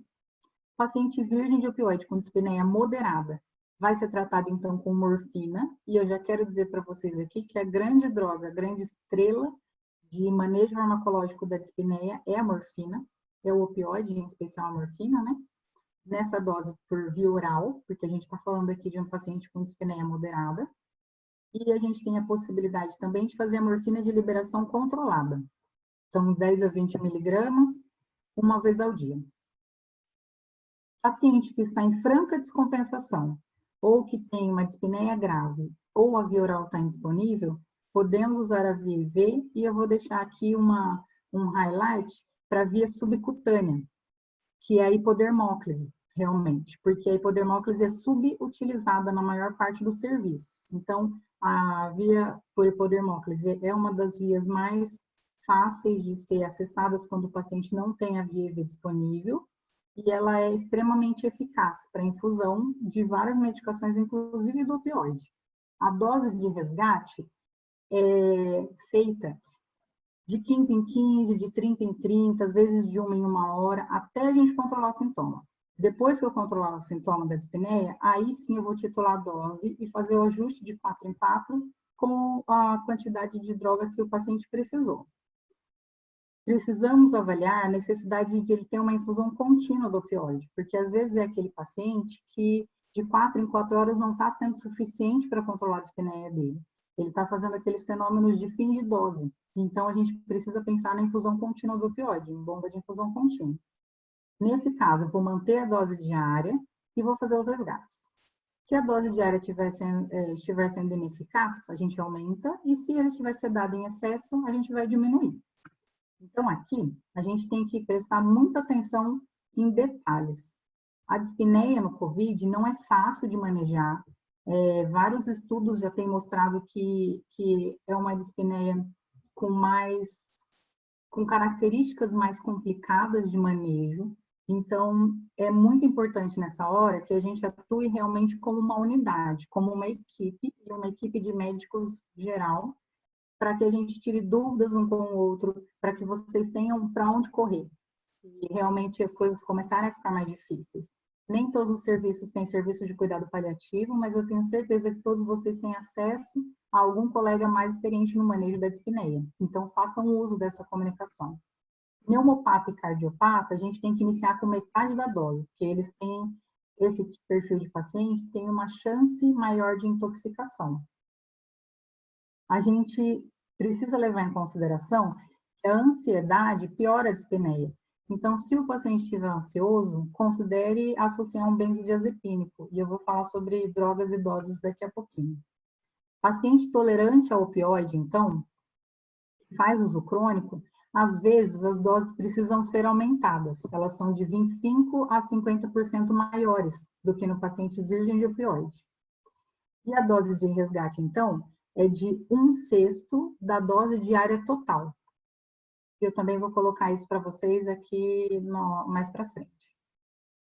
Paciente virgem de opioide com dispneia moderada, vai ser tratado, então, com morfina, e eu já quero dizer para vocês aqui que a grande droga, a grande estrela de manejo farmacológico da dispneia é a morfina, é o opioide, em especial a morfina, né? Nessa dose por via oral, porque a gente está falando aqui de um paciente com dispneia moderada, e a gente tem a possibilidade também de fazer a morfina de liberação controlada. São 10 a 20 miligramas, uma vez ao dia. Paciente que está em franca descompensação ou que tem uma dispneia grave ou a via oral está indisponível, podemos usar a via IV e eu vou deixar aqui um highlight para a via subcutânea, que é a hipodermóclise, realmente, porque a hipodermóclise é subutilizada na maior parte dos serviços. Então, a via por hipodermóclise é uma das vias mais fáceis de ser acessadas quando o paciente não tem a via IV disponível, e ela é extremamente eficaz para infusão de várias medicações, inclusive do opioide. A dose de resgate é feita de 15 em 15, de 30 em 30, às vezes de 1 em 1 hora, até a gente controlar o sintoma. Depois que eu controlar o sintoma da dispneia, aí sim eu vou titular a dose e fazer o ajuste de 4 em 4 com a quantidade de droga que o paciente precisou. Precisamos avaliar a necessidade de ele ter uma infusão contínua do opioide, porque às vezes é aquele paciente que de 4 em 4 horas não está sendo suficiente para controlar a dispneia dele. Ele está fazendo aqueles fenômenos de fim de dose. Então, a gente precisa pensar na infusão contínua do opioide, em bomba de infusão contínua. Nesse caso, eu vou manter a dose diária e vou fazer os resgates. Se a dose diária estiver sendo ineficaz, a gente aumenta, e se ele estiver sedado em excesso, a gente vai diminuir. Então, aqui, a gente tem que prestar muita atenção em detalhes. A dispneia no COVID não é fácil de manejar. Vários estudos já têm mostrado que é uma dispneia com características mais complicadas de manejo. Então, é muito importante nessa hora que a gente atue realmente como uma unidade, como uma equipe de médicos geral, para que a gente tire dúvidas um com o outro, para que vocês tenham para onde correr. E realmente as coisas começarem a ficar mais difíceis. Nem todos os serviços têm serviço de cuidado paliativo, mas eu tenho certeza que todos vocês têm acesso a algum colega mais experiente no manejo da dispneia. Então, façam uso dessa comunicação. Pneumopata e cardiopata, a gente tem que iniciar com metade da dose, porque eles têm, esse perfil de paciente tem uma chance maior de intoxicação. A gente precisa levar em consideração que a ansiedade piora a dispneia. Então, se o paciente estiver ansioso, considere associar um benzodiazepínico. E eu vou falar sobre drogas e doses daqui a pouquinho. Paciente tolerante ao opioide, então, que faz uso crônico, às vezes as doses precisam ser aumentadas. Elas são de 25% a 50% maiores do que no paciente virgem de opioide. E a dose de resgate, então, é de 1/6 da dose diária total. Eu também vou colocar isso para vocês aqui mais para frente.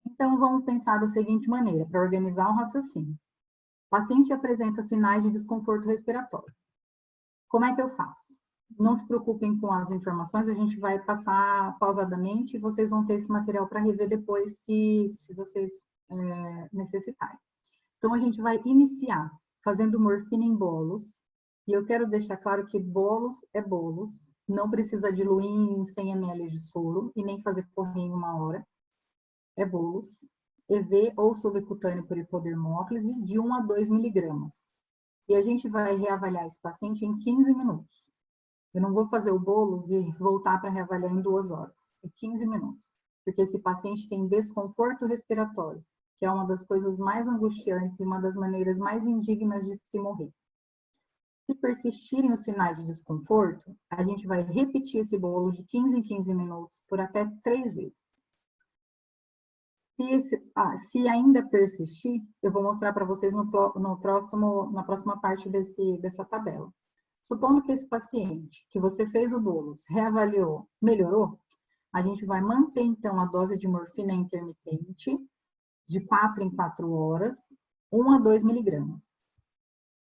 Então, vamos pensar da seguinte maneira, para organizar o raciocínio. O paciente apresenta sinais de desconforto respiratório. Como é que eu faço? Não se preocupem com as informações, a gente vai passar pausadamente e vocês vão ter esse material para rever depois, se vocês necessitarem. Então, a gente vai iniciar fazendo morfina em bolos. E eu quero deixar claro que bolos é bolos. Não precisa diluir em 100 ml de soro e nem fazer correr em 1 hora. É bolos. EV ou subcutâneo por hipodermóclise de 1 a 2 miligramas. E a gente vai reavaliar esse paciente em 15 minutos. Eu não vou fazer o bolos e voltar para reavaliar em 2 horas. Em 15 minutos. Porque esse paciente tem desconforto respiratório, que é uma das coisas mais angustiantes e uma das maneiras mais indignas de se morrer. Se persistirem os sinais de desconforto, a gente vai repetir esse bolo de 15 em 15 minutos por até 3 vezes. Se ainda persistir, eu vou mostrar para vocês na próxima parte dessa tabela. Supondo que esse paciente, que você fez o bolo, reavaliou, melhorou, a gente vai manter, então, a dose de morfina intermitente de 4 em 4 horas, 1 a 2 miligramas.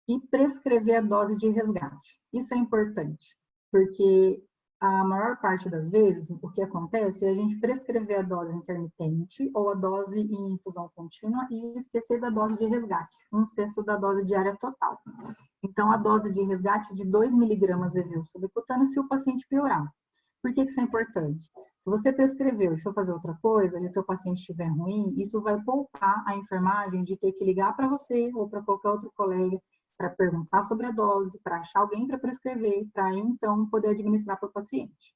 E prescrever a dose de resgate. Isso é importante, porque a maior parte das vezes, o que acontece é a gente prescrever a dose intermitente ou a dose em infusão contínua e esquecer da dose de resgate, 1/6 da dose diária total. Então, a dose de resgate de 2 miligramas EV subcutâneo se o paciente piorar. Por que isso é importante? Se você prescreveu e for fazer outra coisa e o teu paciente estiver ruim, isso vai poupar a enfermagem de ter que ligar para você ou para qualquer outro colega para perguntar sobre a dose, para achar alguém para prescrever, para então poder administrar para o paciente.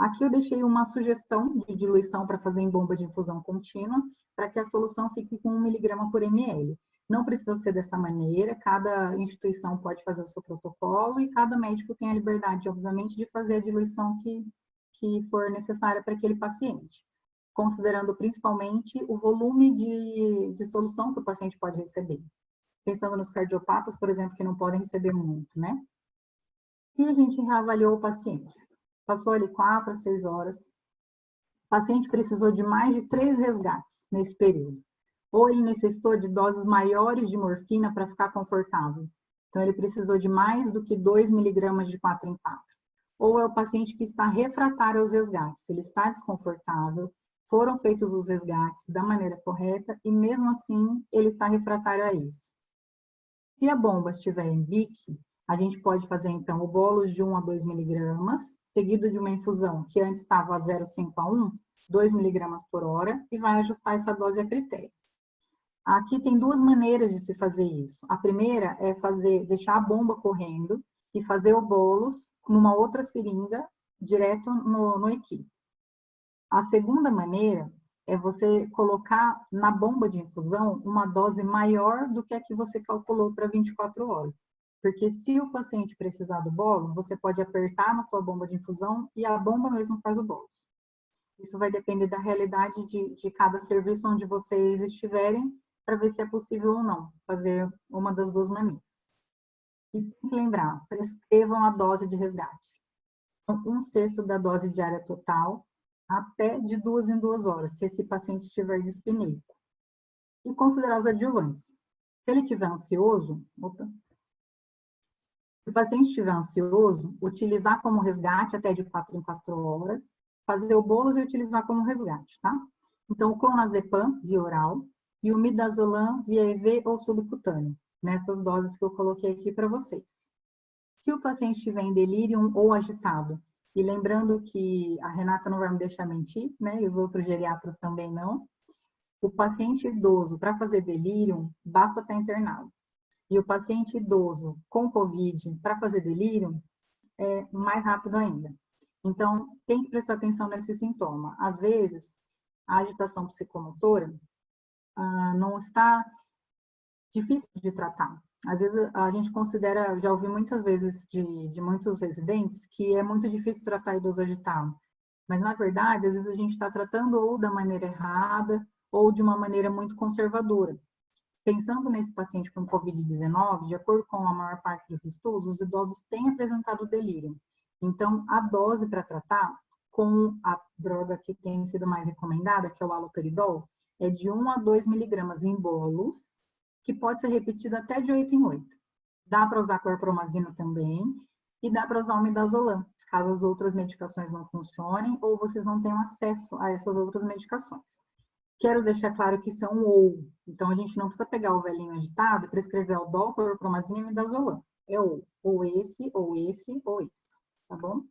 Aqui eu deixei uma sugestão de diluição para fazer em bomba de infusão contínua, para que a solução fique com 1 miligrama por ml. Não precisa ser dessa maneira, cada instituição pode fazer o seu protocolo e cada médico tem a liberdade, obviamente, de fazer a diluição que for necessária para aquele paciente, considerando principalmente o volume de solução que o paciente pode receber. Pensando nos cardiopatas, por exemplo, que não podem receber muito, né? E a gente reavaliou o paciente. Passou ali 4 a 6 horas. O paciente precisou de mais de 3 resgates nesse período. Ou ele necessitou de doses maiores de morfina para ficar confortável. Então, ele precisou de mais do que 2 miligramas de 4 em 4. Ou é o paciente que está refratário aos resgates. Ele está desconfortável, foram feitos os resgates da maneira correta e, mesmo assim, ele está refratário a isso. Se a bomba estiver em BIC, a gente pode fazer, então, o bolos de 1 a 2 miligramas, seguido de uma infusão que antes estava a 0,5 a 1, 2 miligramas por hora, e vai ajustar essa dose a critério. Aqui tem 2 maneiras de se fazer isso. A primeira é deixar a bomba correndo e fazer o bolos numa outra seringa, direto no equipe. A segunda maneira é você colocar na bomba de infusão uma dose maior do que a que você calculou para 24 horas. Porque se o paciente precisar do bolo, você pode apertar na sua bomba de infusão e a bomba mesmo faz o bolo. Isso vai depender da realidade de cada serviço onde vocês estiverem, para ver se é possível ou não fazer uma das 2 maneiras. E tem que lembrar, prescrevam a dose de resgate. Então, 1/6 da dose diária total, até de 2 em 2 horas, se esse paciente estiver dispníco. E considerar os adjuvantes. Se ele estiver ansioso, se o paciente estiver ansioso, utilizar como resgate até de 4 em 4 horas, fazer o bolos e utilizar como resgate, tá? Então, o clonazepam, via oral, e o midazolam, via IV ou subcutâneo, nessas doses que eu coloquei aqui para vocês. Se o paciente estiver em delírio ou agitado, e lembrando que a Renata não vai me deixar mentir, né? E os outros geriatras também não, o paciente idoso, para fazer delírio, basta estar internado. E o paciente idoso com COVID, para fazer delírio, é mais rápido ainda. Então, tem que prestar atenção nesse sintoma. Às vezes, a agitação psicomotora não está difícil de tratar. Às vezes, a gente considera, já ouvi muitas vezes de muitos residentes, que é muito difícil tratar idoso agitado. Mas, na verdade, às vezes a gente está tratando ou da maneira errada, ou de uma maneira muito conservadora. Pensando nesse paciente com COVID-19, de acordo com a maior parte dos estudos, os idosos têm apresentado delírio. Então, a dose para tratar, com a droga que tem sido mais recomendada, que é o haloperidol, é de 1 a 2 miligramas em bolos, que pode ser repetido até de 8 em 8. Dá para usar clorpromazina também, e dá para usar o midazolam, caso as outras medicações não funcionem, ou vocês não tenham acesso a essas outras medicações. Quero deixar claro que isso é um ou. Então, a gente não precisa pegar o velhinho agitado e prescrever Aldol, clorpromazina e midazolam. É ou esse, ou esse, ou esse. Tá bom?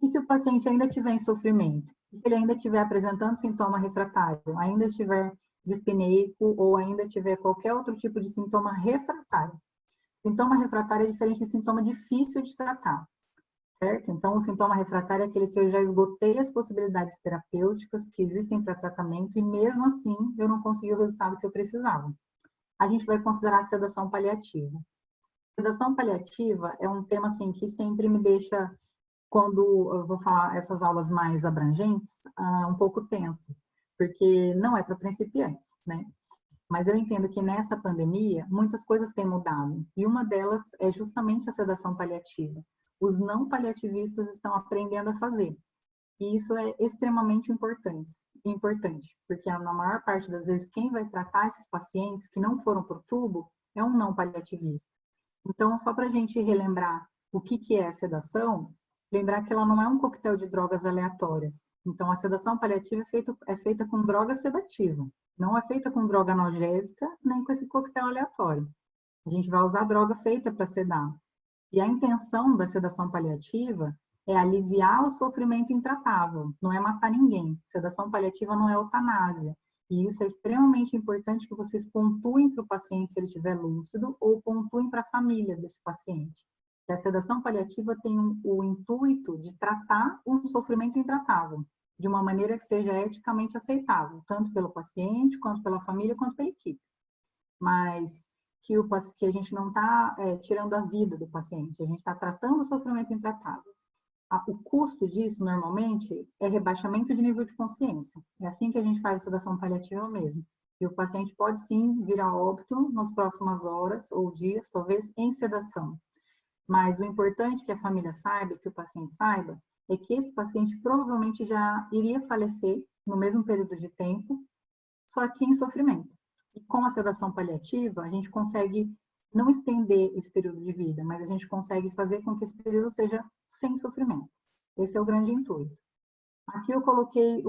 E se o paciente ainda estiver em sofrimento, se ele ainda estiver apresentando sintoma refratário, ainda estiver dispneico ou ainda tiver qualquer outro tipo de sintoma refratário. Sintoma refratário é diferente de sintoma difícil de tratar. Certo? Então, o sintoma refratário é aquele que eu já esgotei as possibilidades terapêuticas que existem para tratamento e, mesmo assim, eu não consegui o resultado que eu precisava. A gente vai considerar a sedação paliativa. Sedação paliativa é um tema, assim, que sempre me deixa, quando eu vou falar essas aulas mais abrangentes, um pouco tenso, porque não é para principiantes, né? Mas eu entendo que nessa pandemia, muitas coisas têm mudado, e uma delas é justamente a sedação paliativa. Os não paliativistas estão aprendendo a fazer. E isso é extremamente importante, porque na maior parte das vezes quem vai tratar esses pacientes que não foram para o tubo é um não paliativista. Então, só para a gente relembrar o que é a sedação, lembrar que ela não é um coquetel de drogas aleatórias. Então, a sedação paliativa é feita com droga sedativa, não é feita com droga analgésica, nem com esse coquetel aleatório. A gente vai usar droga feita para sedar. E a intenção da sedação paliativa é aliviar o sofrimento intratável, não é matar ninguém. Sedação paliativa não é eutanásia. E isso é extremamente importante que vocês pontuem para o paciente se ele estiver lúcido ou pontuem para a família desse paciente. que a sedação paliativa tem o intuito de tratar um sofrimento intratável, de uma maneira que seja eticamente aceitável, tanto pelo paciente, quanto pela família, quanto pela equipe. Mas que a gente não está tirando a vida do paciente, a gente está tratando o sofrimento intratável. O custo disso, normalmente, é rebaixamento de nível de consciência. É assim que a gente faz a sedação paliativa mesmo. E o paciente pode, sim, vir a óbito nas próximas horas ou dias, talvez, em sedação. Mas o importante que a família saiba, que o paciente saiba, é que esse paciente provavelmente já iria falecer no mesmo período de tempo, só que em sofrimento. E com a sedação paliativa, a gente consegue não estender esse período de vida, mas a gente consegue fazer com que esse período seja sem sofrimento. Esse é o grande intuito. Aqui eu coloquei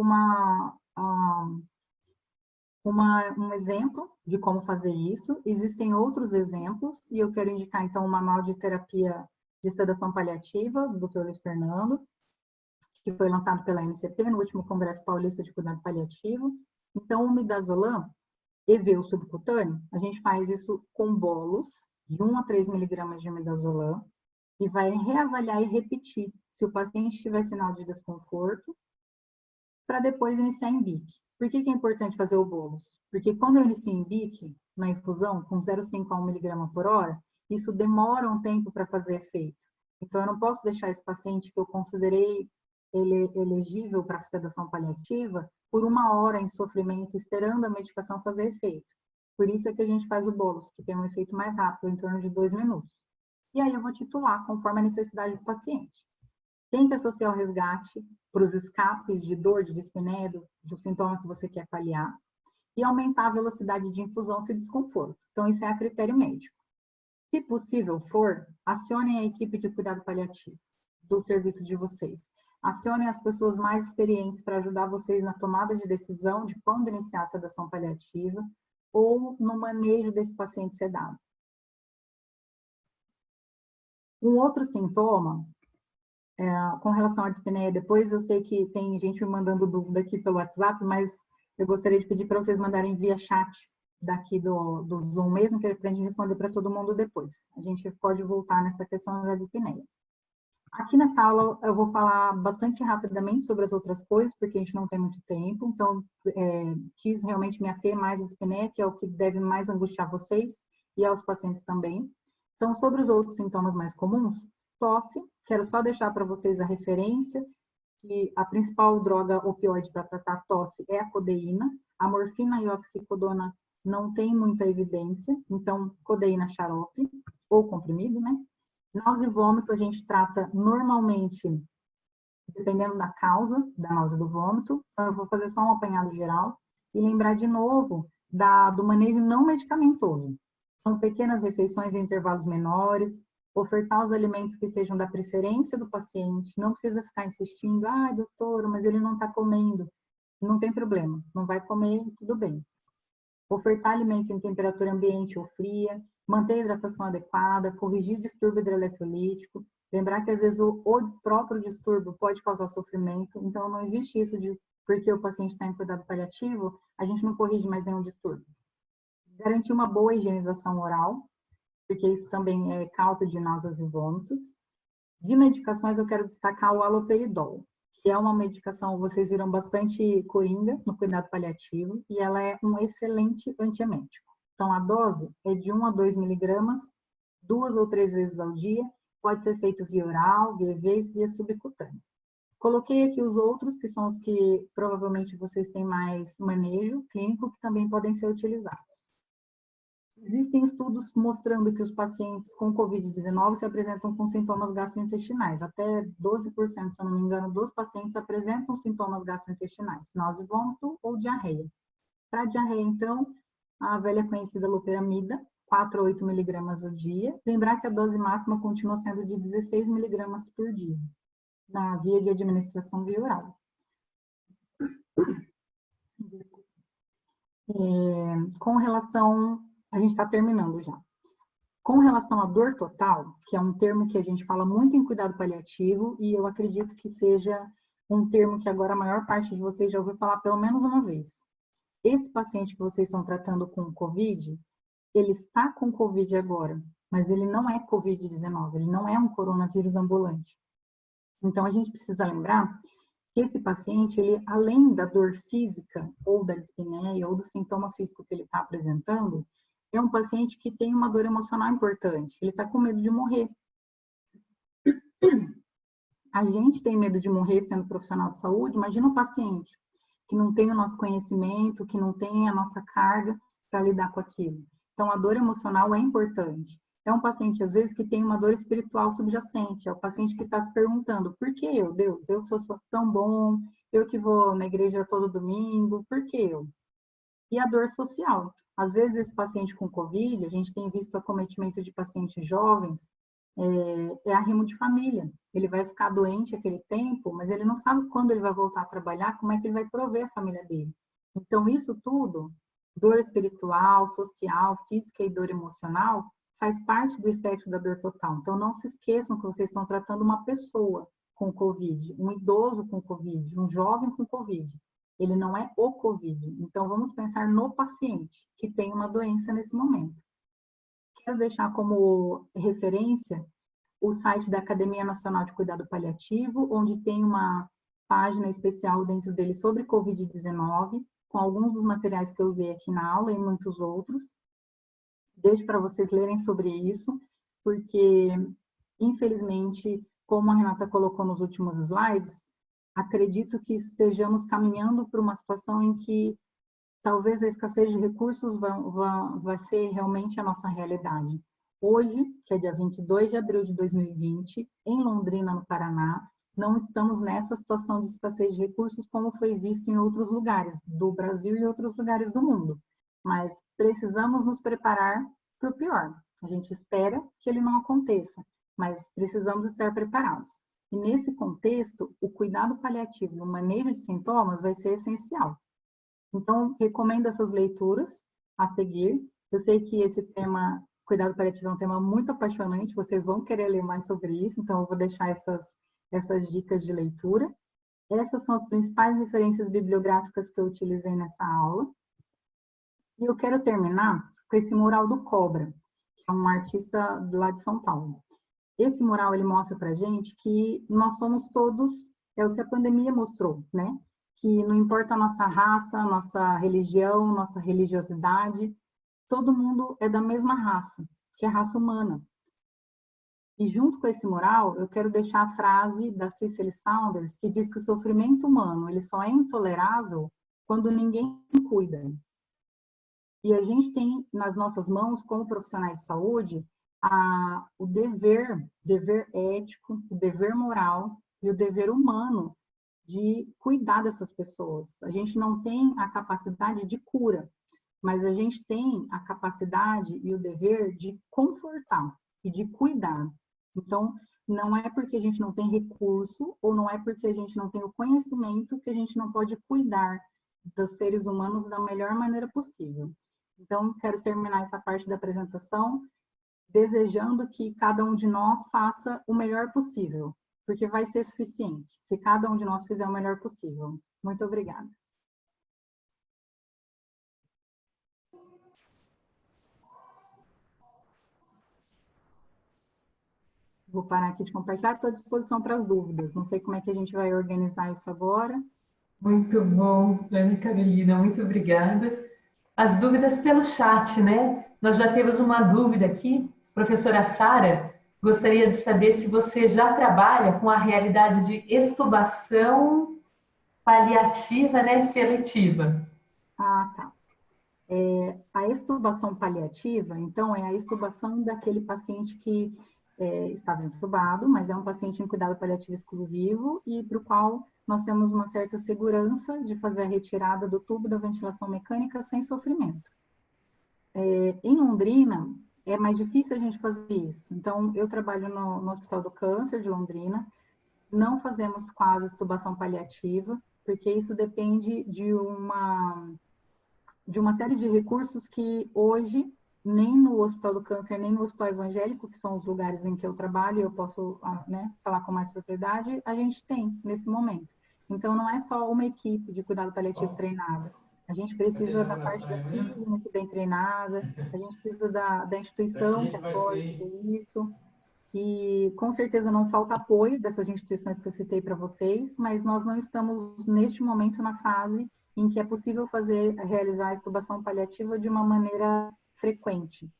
um exemplo de como fazer isso. Existem outros exemplos, e eu quero indicar, então, o manual de terapia de sedação paliativa, do Dr. Luiz Fernando, que foi lançado pela MCP no último Congresso Paulista de Cuidado Paliativo. Então, o midazolam EV subcutâneo, a gente faz isso com bolos de 1 a 3 miligramas de midazolam e vai reavaliar e repetir se o paciente tiver sinal de desconforto, para depois iniciar em BIC. Por que é importante fazer o bolos? Porque quando eu inicio em BIC, na infusão, com 0,5 a 1 miligrama por hora, isso demora um tempo para fazer efeito. Então, eu não posso deixar esse paciente que eu considerei elegível para sedação paliativa por 1 hora em sofrimento, esperando a medicação fazer efeito. Por isso é que a gente faz o bolos, que tem um efeito mais rápido, em torno de 2 minutos. E aí eu vou titular, conforme a necessidade do paciente. Tem que associar o resgate para os escapes de dor, de dispneia, do sintoma que você quer paliar, e aumentar a velocidade de infusão se desconforto. Então, isso é a critério médico. Se possível for, acionem a equipe de cuidado paliativo do serviço de vocês. Acionem as pessoas mais experientes para ajudar vocês na tomada de decisão de quando iniciar a sedação paliativa ou no manejo desse paciente sedado. Um outro sintoma, com relação à dispneia, depois eu sei que tem gente me mandando dúvida aqui pelo WhatsApp, mas eu gostaria de pedir para vocês mandarem via chat daqui do Zoom mesmo, que é para a gente responder para todo mundo depois. A gente pode voltar nessa questão da dispneia. Aqui nessa aula eu vou falar bastante rapidamente sobre as outras coisas, porque a gente não tem muito tempo, então quis realmente me ater mais à dispneia, que é o que deve mais angustiar vocês e aos pacientes também. Então, sobre os outros sintomas mais comuns, tosse, quero só deixar para vocês a referência, que a principal droga opioide para tratar tosse é a codeína, a morfina e a oxicodona não tem muita evidência, então codeína xarope ou comprimido, né? Náusea e vômito a gente trata normalmente, dependendo da causa da náusea e do vômito. Então, eu vou fazer só um apanhado geral e lembrar de novo do manejo não medicamentoso. São pequenas refeições em intervalos menores, ofertar os alimentos que sejam da preferência do paciente, não precisa ficar insistindo, doutora, mas ele não está comendo. Não tem problema, não vai comer, tudo bem. Ofertar alimentos em temperatura ambiente ou fria, manter a hidratação adequada, corrigir distúrbio hidroeletrolítico, lembrar que às vezes o próprio distúrbio pode causar sofrimento, então não existe isso de porque o paciente está em cuidado paliativo, a gente não corrige mais nenhum distúrbio. Garantir uma boa higienização oral, porque isso também é causa de náuseas e vômitos. De medicações eu quero destacar o haloperidol, que é uma medicação, vocês viram, bastante coringa no cuidado paliativo, e ela é um excelente antiemético. Então, a dose é de 1 a 2 miligramas, 2 ou 3 vezes ao dia, pode ser feito via oral, via vez, via subcutânea. Coloquei aqui os outros, que são os que provavelmente vocês têm mais manejo clínico, que também podem ser utilizados. Existem estudos mostrando que os pacientes com Covid-19 se apresentam com sintomas gastrointestinais. Até 12%, se eu não me engano, dos pacientes apresentam sintomas gastrointestinais, náusea e vômito ou diarreia. Para diarreia, então, a velha conhecida loperamida, 4 a 8 miligramas ao dia. Lembrar que a dose máxima continua sendo de 16 miligramas por dia, na via de administração via oral. Com relação... A gente está terminando já. Com relação à dor total, que é um termo que a gente fala muito em cuidado paliativo, e eu acredito que seja um termo que agora a maior parte de vocês já ouviu falar pelo menos uma vez. Esse paciente que vocês estão tratando com Covid, ele está com Covid agora, mas ele não é Covid-19, ele não é um coronavírus ambulante. Então, a gente precisa lembrar que esse paciente, ele, além da dor física, ou da dispneia, ou do sintoma físico que ele está apresentando, é um paciente que tem uma dor emocional importante. Ele está com medo de morrer. A gente tem medo de morrer sendo profissional de saúde, imagina um paciente que não tem o nosso conhecimento, que não tem a nossa carga para lidar com aquilo. Então, a dor emocional é importante. É um paciente, às vezes, que tem uma dor espiritual subjacente. É o paciente que está se perguntando, por que eu, Deus? Eu que sou tão bom, eu que vou na igreja todo domingo, por que eu? E a dor social. Às vezes, esse paciente com Covid, a gente tem visto acometimento de pacientes jovens, é arrimo de família. Ele vai ficar doente aquele tempo, mas ele não sabe quando ele vai voltar a trabalhar, como é que ele vai prover a família dele. Então, isso tudo, dor espiritual, social, física e dor emocional, faz parte do espectro da dor total. Então, não se esqueçam que vocês estão tratando uma pessoa com Covid, um idoso com Covid, um jovem com Covid. Ele não é o Covid. Então, vamos pensar no paciente que tem uma doença nesse momento. Quero deixar como referência o site da Academia Nacional de Cuidado Paliativo, onde tem uma página especial dentro dele sobre Covid-19, com alguns dos materiais que eu usei aqui na aula e muitos outros. Deixo para vocês lerem sobre isso, porque, infelizmente, como a Renata colocou nos últimos slides, acredito que estejamos caminhando para uma situação em que talvez a escassez de recursos vai ser realmente a nossa realidade. Hoje, que é dia 22 de abril de 2020, em Londrina, no Paraná, não estamos nessa situação de escassez de recursos como foi visto em outros lugares do Brasil e outros lugares do mundo. Mas precisamos nos preparar para o pior. A gente espera que ele não aconteça, mas precisamos estar preparados. E nesse contexto, o cuidado paliativo no manejo de sintomas vai ser essencial. Então, recomendo essas leituras a seguir. Eu sei que esse tema, cuidado paliativo, é um tema muito apaixonante, vocês vão querer ler mais sobre isso, então eu vou deixar essas dicas de leitura. Essas são as principais referências bibliográficas que eu utilizei nessa aula. E eu quero terminar com esse mural do Cobra, que é um artista lá de São Paulo. Esse mural, ele mostra pra gente que nós somos todos, é o que a pandemia mostrou, né? Que não importa a nossa raça, nossa religião, nossa religiosidade, todo mundo é da mesma raça, que é a raça humana. E junto com esse mural, eu quero deixar a frase da Cicely Saunders, que diz que o sofrimento humano ele só é intolerável quando ninguém cuida. E a gente tem nas nossas mãos, como profissionais de saúde, o dever ético, o dever moral e o dever humano de cuidar dessas pessoas. A gente não tem a capacidade de cura, mas a gente tem a capacidade e o dever de confortar e de cuidar. Então, não é porque a gente não tem recurso ou não é porque a gente não tem o conhecimento que a gente não pode cuidar dos seres humanos da melhor maneira possível. Então, quero terminar essa parte da apresentação desejando que cada um de nós faça o melhor possível, porque vai ser suficiente, se cada um de nós fizer o melhor possível. Muito obrigada. Vou parar aqui de compartilhar, estou à disposição para as dúvidas. Não sei como é que a gente vai organizar isso agora. Muito bom, Ana Carolina, muito obrigada. As dúvidas pelo chat, né? Nós já temos uma dúvida aqui. Professora Sara, gostaria de saber se você já trabalha com a realidade de extubação paliativa, né, seletiva. Ah, tá. A extubação paliativa, então, é a extubação daquele paciente que estava entubado, mas é um paciente em cuidado paliativo exclusivo e para o qual nós temos uma certa segurança de fazer a retirada do tubo da ventilação mecânica sem sofrimento. Em Londrina, é mais difícil a gente fazer isso. Então, eu trabalho no Hospital do Câncer de Londrina, não fazemos quase extubação paliativa, porque isso depende de uma série de recursos que hoje, nem no Hospital do Câncer, nem no Hospital Evangélico, que são os lugares em que eu trabalho e eu posso falar com mais propriedade, a gente tem nesse momento. Então, não é só uma equipe de cuidado paliativo treinada. A gente precisa da parte da CISO muito bem treinada, a gente precisa da instituição que apoie tudo isso, e com certeza não falta apoio dessas instituições que eu citei para vocês, mas nós não estamos neste momento na fase em que é possível realizar a extubação paliativa de uma maneira frequente.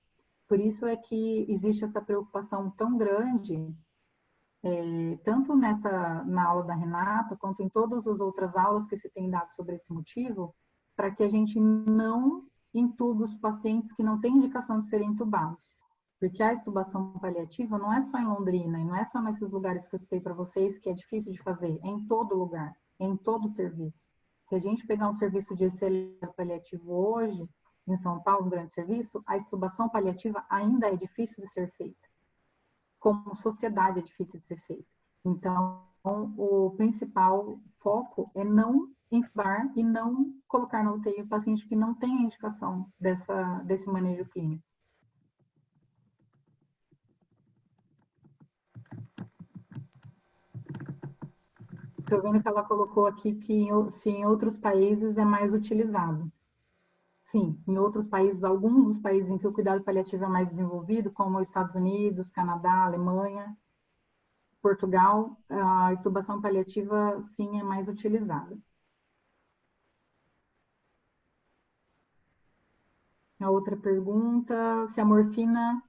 Por isso é que existe essa preocupação tão grande, tanto na aula da Renata, quanto em todas as outras aulas que se tem dado sobre esse motivo, para que a gente não entube os pacientes que não têm indicação de serem entubados. Porque a extubação paliativa não é só em Londrina, e não é só nesses lugares que eu citei para vocês, que é difícil de fazer, é em todo lugar, é em todo serviço. Se a gente pegar um serviço de excelência paliativo hoje, em São Paulo, um grande serviço, a extubação paliativa ainda é difícil de ser feita. Como sociedade é difícil de ser feita. Então, o principal foco é não intubar e não colocar na UTI o paciente que não tem a indicação desse manejo clínico. Estou vendo que ela colocou aqui que se em outros países é mais utilizado. Sim, em outros países, alguns dos países em que o cuidado paliativo é mais desenvolvido, como os Estados Unidos, Canadá, Alemanha, Portugal, a extubação paliativa, sim, é mais utilizada. A outra pergunta, se a morfina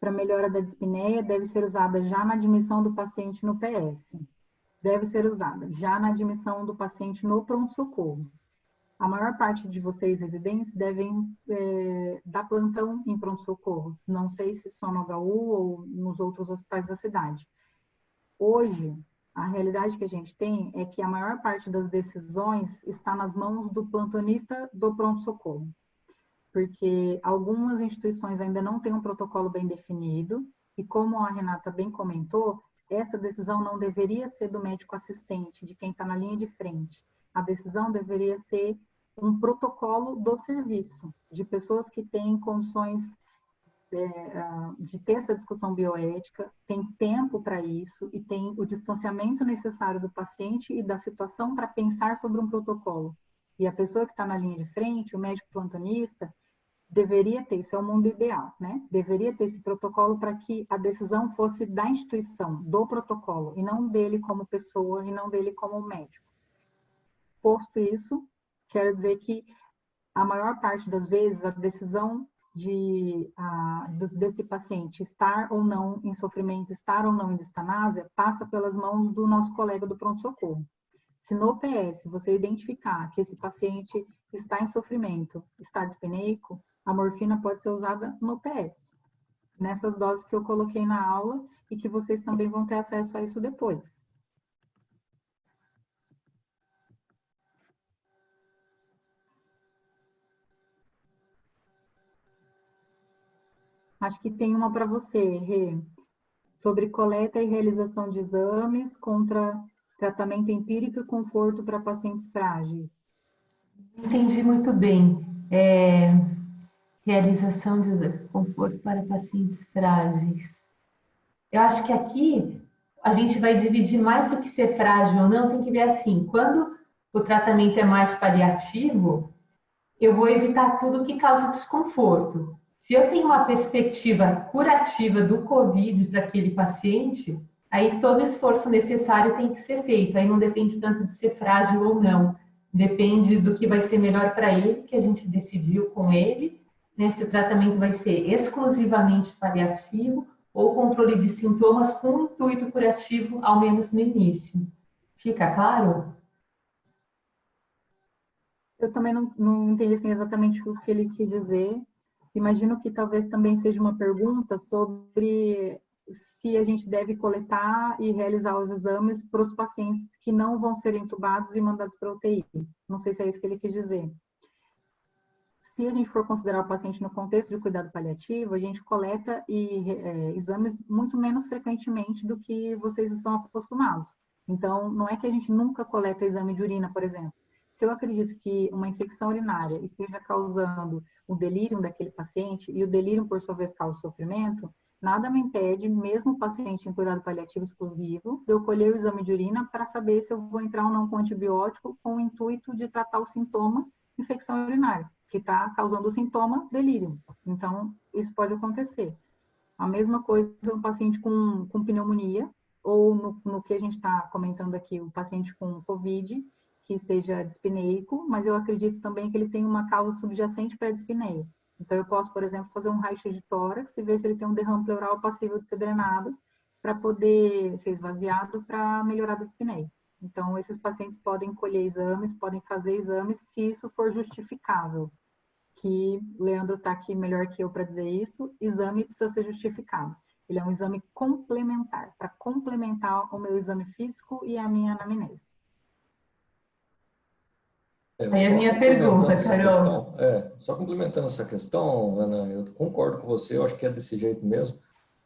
para melhora da dispneia deve ser usada já na admissão do paciente no PS. Deve ser usada já na admissão do paciente no pronto-socorro. A maior parte de vocês, residentes, devem dar plantão em pronto-socorros. Não sei se só no HU ou nos outros hospitais da cidade. Hoje, a realidade que a gente tem é que a maior parte das decisões está nas mãos do plantonista do pronto-socorro. Porque algumas instituições ainda não têm um protocolo bem definido, e como a Renata bem comentou, essa decisão não deveria ser do médico assistente, de quem está na linha de frente. A decisão deveria ser um protocolo do serviço, de pessoas que têm condições de ter essa discussão bioética, tem tempo para isso e tem o distanciamento necessário do paciente e da situação para pensar sobre um protocolo. E a pessoa que está na linha de frente, o médico plantonista, deveria ter, isso é o mundo ideal, né? Deveria ter esse protocolo para que a decisão fosse da instituição, do protocolo, e não dele como pessoa, e não dele como médico. Posto isso, quero dizer que a maior parte das vezes a decisão desse paciente estar ou não em sofrimento, estar ou não em distanásia, passa pelas mãos do nosso colega do pronto-socorro. Se no PS você identificar que esse paciente está em sofrimento, está dispneico, a morfina pode ser usada no PS, nessas doses que eu coloquei na aula e que vocês também vão ter acesso a isso depois. Acho que tem uma para você, Rê, sobre coleta e realização de exames contra tratamento empírico e conforto para pacientes frágeis. Entendi muito bem. Realização de conforto para pacientes frágeis. Eu acho que aqui a gente vai dividir mais do que ser frágil ou não, tem que ver assim, quando o tratamento é mais paliativo, eu vou evitar tudo que causa desconforto. Se eu tenho uma perspectiva curativa do COVID para aquele paciente, aí todo o esforço necessário tem que ser feito. Aí não depende tanto de ser frágil ou não. Depende do que vai ser melhor para ele, que a gente decidiu com ele. Se o tratamento vai ser exclusivamente paliativo ou controle de sintomas com intuito curativo, ao menos no início. Fica claro? Eu também não entendi assim, exatamente o que ele quis dizer. Imagino que talvez também seja uma pergunta sobre se a gente deve coletar e realizar os exames para os pacientes que não vão ser entubados e mandados para a UTI. Não sei se é isso que ele quis dizer. Se a gente for considerar o paciente no contexto de cuidado paliativo, a gente coleta exames muito menos frequentemente do que vocês estão acostumados. Então, não é que a gente nunca coleta exame de urina, por exemplo. Se eu acredito que uma infecção urinária esteja causando o delírio daquele paciente, e o delírio, por sua vez, causa sofrimento, nada me impede, mesmo o paciente em cuidado paliativo exclusivo, de eu colher o exame de urina para saber se eu vou entrar ou não com antibiótico com o intuito de tratar o sintoma infecção urinária, que está causando o sintoma delírio. Então, isso pode acontecer. A mesma coisa um paciente com pneumonia, ou no que a gente está comentando aqui, o paciente com COVID, que esteja dispneico, mas eu acredito também que ele tem uma causa subjacente para a dispneia. Então, eu posso, por exemplo, fazer um raio-x de tórax e ver se ele tem um derrame pleural passível de ser drenado, para poder ser esvaziado, para melhorar a dispneia. Então, esses pacientes podem colher exames, podem fazer exames, se isso for justificável. Que o Leandro está aqui melhor que eu para dizer isso, exame precisa ser justificado. Ele é um exame complementar, para complementar o meu exame físico e a minha anamnese. Aí a minha pergunta, Carol. Só complementando essa questão, Ana, eu concordo com você, eu acho que é desse jeito mesmo.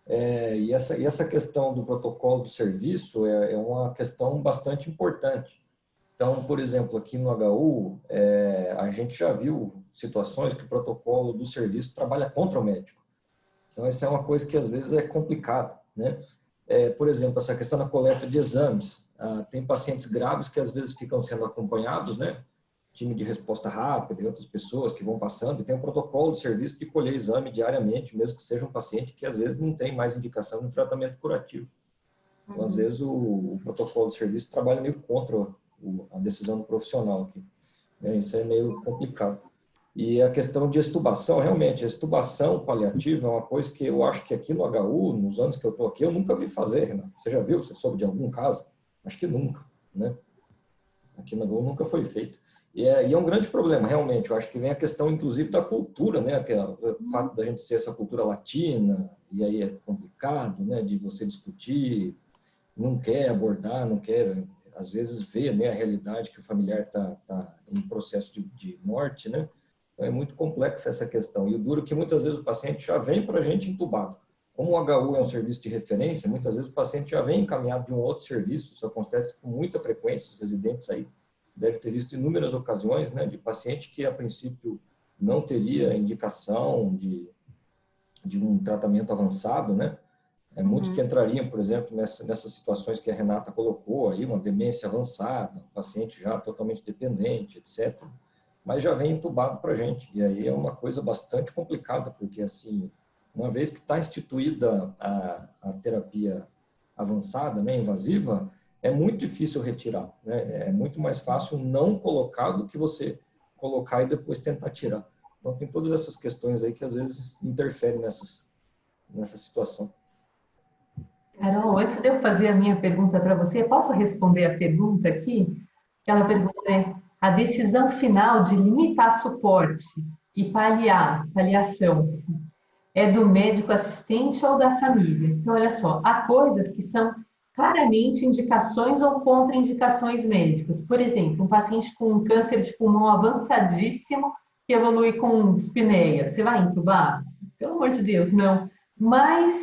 E essa questão do protocolo do serviço é uma questão bastante importante. Então, por exemplo, aqui no HU, a gente já viu situações que o protocolo do serviço trabalha contra o médico. Então, essa é uma coisa que às vezes é complicada, né? Por exemplo, essa questão da coleta de exames. Tem pacientes graves que às vezes ficam sendo acompanhados, né? Time de resposta rápida e outras pessoas que vão passando, e tem um protocolo de serviço de colher exame diariamente, mesmo que seja um paciente que às vezes não tem mais indicação de tratamento curativo. Então, às vezes, o protocolo de serviço trabalha meio contra a decisão do profissional aqui. Isso é meio complicado. E a questão de extubação, realmente, a extubação paliativa é uma coisa que eu acho que aqui no HU, nos anos que eu estou aqui, eu nunca vi fazer, Renato. Você já viu? Você soube de algum caso? Acho que nunca, né? Aqui no HU nunca foi feito. E é um grande problema, realmente. Eu acho que vem a questão, inclusive, da cultura, né? Que é o fato da gente ser essa cultura latina, e aí é complicado, né? De você discutir, não quer abordar, não quer, às vezes, ver, né? A realidade que o familiar está em processo de morte, né? Então, é muito complexa essa questão. E o duro é que, muitas vezes, o paciente já vem para a gente entubado. Como o HU é um serviço de referência, muitas vezes o paciente já vem encaminhado de um outro serviço. Isso acontece com muita frequência, os residentes aí deve ter visto inúmeras ocasiões, né, de paciente que, a princípio, não teria indicação de um tratamento avançado, né? Muitos que entrariam, por exemplo, nessas situações que a Renata colocou aí, uma demência avançada, um paciente já totalmente dependente, etc. Mas já vem entubado para a gente. E aí é uma coisa bastante complicada, porque, assim, uma vez que está instituída a terapia avançada, né, invasiva, é muito difícil retirar, né? É muito mais fácil não colocar do que você colocar e depois tentar tirar. Então, tem todas essas questões aí que às vezes interferem nessa situação. Carol, antes de eu fazer a minha pergunta para você, posso responder a pergunta aqui? Aquela pergunta é: a decisão final de limitar suporte e paliação, é do médico assistente ou da família? Então, olha só, há coisas que são claramente indicações ou contraindicações médicas. Por exemplo, um paciente com um câncer de pulmão avançadíssimo que evolui com dispneia. Você vai entubar? Pelo amor de Deus, não. Mas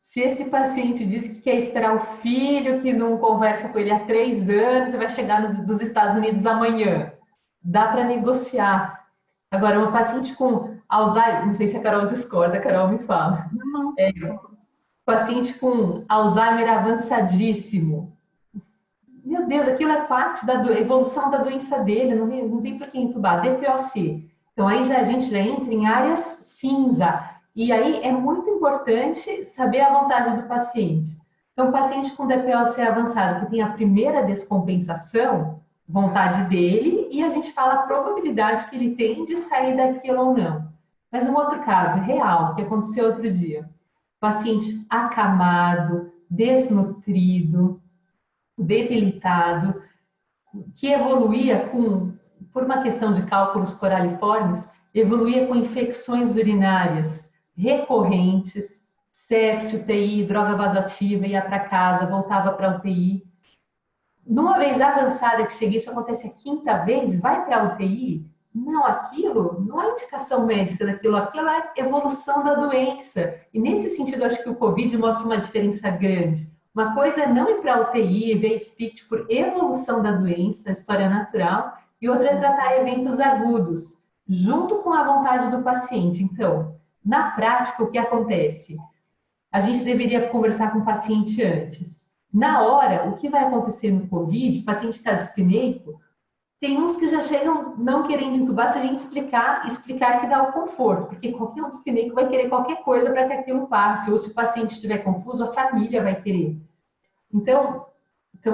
se esse paciente diz que quer esperar o filho, que não conversa com ele há 3 anos, você vai chegar dos Estados Unidos amanhã. Dá para negociar. Agora, uma paciente com Alzheimer, não sei se a Carol discorda, a Carol me fala. Paciente com Alzheimer avançadíssimo. Meu Deus, aquilo é parte da evolução da doença dele, não tem por que entubar. DPOC. Então, aí a gente já entra em áreas cinza. E aí é muito importante saber a vontade do paciente. Então, o paciente com DPOC avançado, que tem a primeira descompensação, vontade dele, e a gente fala a probabilidade que ele tem de sair daquilo ou não. Mas um outro caso real, que aconteceu outro dia. Paciente acamado, desnutrido, debilitado, que evoluía por uma questão de cálculos coraliformes, evoluía com infecções urinárias recorrentes, sepse, UTI, droga vasoativa, ia para casa, voltava para a UTI. Numa vez avançada que cheguei, isso acontece a 5ª vez, vai para a UTI? Não, aquilo não é indicação médica daquilo, aquilo é evolução da doença. E nesse sentido, acho que o Covid mostra uma diferença grande. Uma coisa é não ir para a UTI, ver SPICT por evolução da doença, história natural, e outra é tratar eventos agudos, junto com a vontade do paciente. Então, na prática, o que acontece? A gente deveria conversar com o paciente antes. Na hora, o que vai acontecer no Covid, o paciente está dispneico, Tem uns que já chegam não querendo entubar, se a gente explicar que dá o conforto, porque qualquer um desclínico vai querer qualquer coisa para que aquilo passe, ou se o paciente estiver confuso, a família vai querer. Então,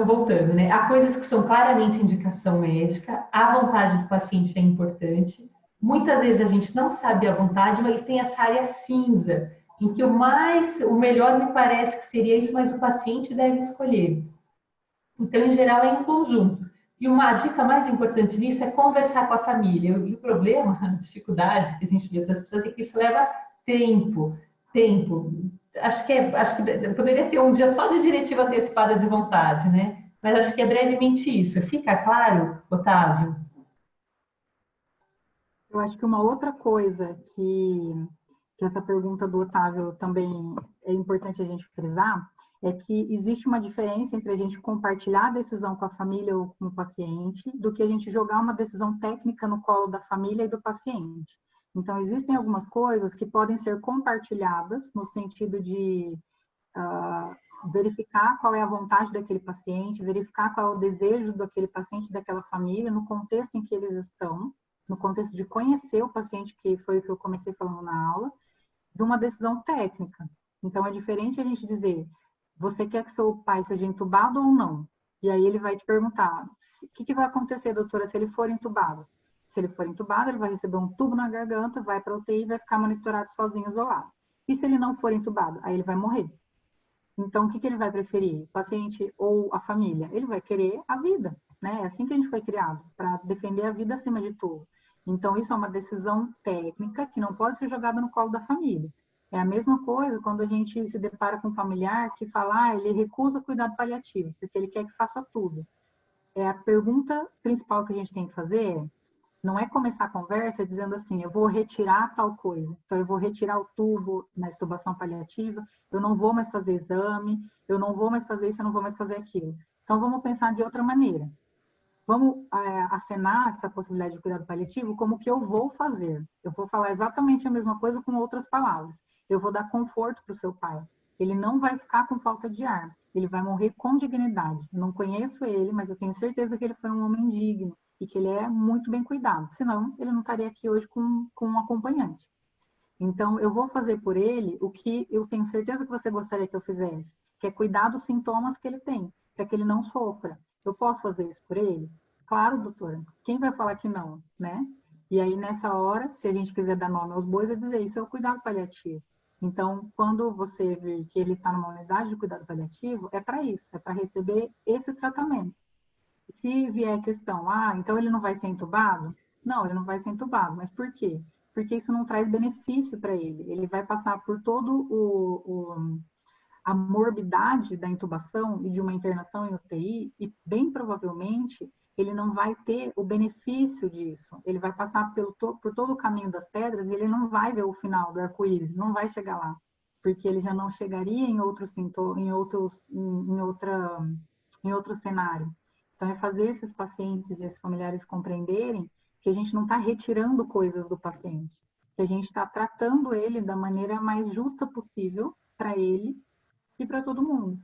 voltando, né? Há coisas que são claramente indicação médica, a vontade do paciente é importante. Muitas vezes a gente não sabe a vontade, mas tem essa área cinza, em que o melhor me parece que seria isso, mas o paciente deve escolher. Então, em geral, é em conjunto. E uma dica mais importante nisso é conversar com a família. E o problema, a dificuldade que a gente vê das pessoas é que isso leva tempo. Tempo. Acho que poderia ter um dia só de diretiva antecipada de vontade, né? Mas acho que é brevemente isso. Fica claro, Otávio? Eu acho que uma outra coisa que essa pergunta do Otávio também é importante a gente frisar é que existe uma diferença entre a gente compartilhar a decisão com a família ou com o paciente do que a gente jogar uma decisão técnica no colo da família e do paciente. Então, existem algumas coisas que podem ser compartilhadas no sentido de verificar qual é a vontade daquele paciente, verificar qual é o desejo daquele paciente, daquela família, no contexto em que eles estão, no contexto de conhecer o paciente, que foi o que eu comecei falando na aula, de uma decisão técnica. Então, é diferente a gente dizer, você quer que seu pai seja entubado ou não? E aí ele vai te perguntar, o que vai acontecer, doutora, se ele for entubado? Se ele for entubado, ele vai receber um tubo na garganta, vai para a UTI e vai ficar monitorado sozinho, isolado. E se ele não for entubado? Aí ele vai morrer. Então, o que ele vai preferir? O paciente ou a família? Ele vai querer a vida, né? É assim que a gente foi criado, para defender a vida acima de tudo. Então, isso é uma decisão técnica que não pode ser jogada no colo da família. É a mesma coisa quando a gente se depara com um familiar que fala, ele recusa cuidado paliativo, porque ele quer que faça tudo. A pergunta principal que a gente tem que fazer é, não é começar a conversa dizendo assim, eu vou retirar tal coisa. Então, eu vou retirar o tubo na extubação paliativa, eu não vou mais fazer exame, eu não vou mais fazer isso, eu não vou mais fazer aquilo. Então, vamos pensar de outra maneira. Vamos acenar essa possibilidade de cuidado paliativo como que eu vou fazer. Eu vou falar exatamente a mesma coisa com outras palavras. Eu vou dar conforto para o seu pai. Ele não vai ficar com falta de ar. Ele vai morrer com dignidade. Eu não conheço ele, mas eu tenho certeza que ele foi um homem digno e que ele é muito bem cuidado. Senão, ele não estaria aqui hoje com um acompanhante. Então, eu vou fazer por ele o que eu tenho certeza que você gostaria que eu fizesse, que é cuidar dos sintomas que ele tem, para que ele não sofra. Eu posso fazer isso por ele? Claro, doutora. Quem vai falar que não, né? E aí, nessa hora, se a gente quiser dar nome aos bois, é dizer isso é o cuidado paliativo. Então, quando você vê que ele está numa unidade de cuidado paliativo, é para isso, é para receber esse tratamento. Se vier a questão, então ele não vai ser entubado? Não, ele não vai ser entubado. Mas por quê? Porque isso não traz benefício para ele. Ele vai passar por todo a morbidade da intubação e de uma internação em UTI e, bem provavelmente, ele não vai ter o benefício disso. Ele vai passar por todo o caminho das pedras e ele não vai ver o final do arco-íris, não vai chegar lá. Porque ele já não chegaria em outro cenário. Então, é fazer esses pacientes e esses familiares compreenderem que a gente não está retirando coisas do paciente, que a gente está tratando ele da maneira mais justa possível para ele e para todo mundo.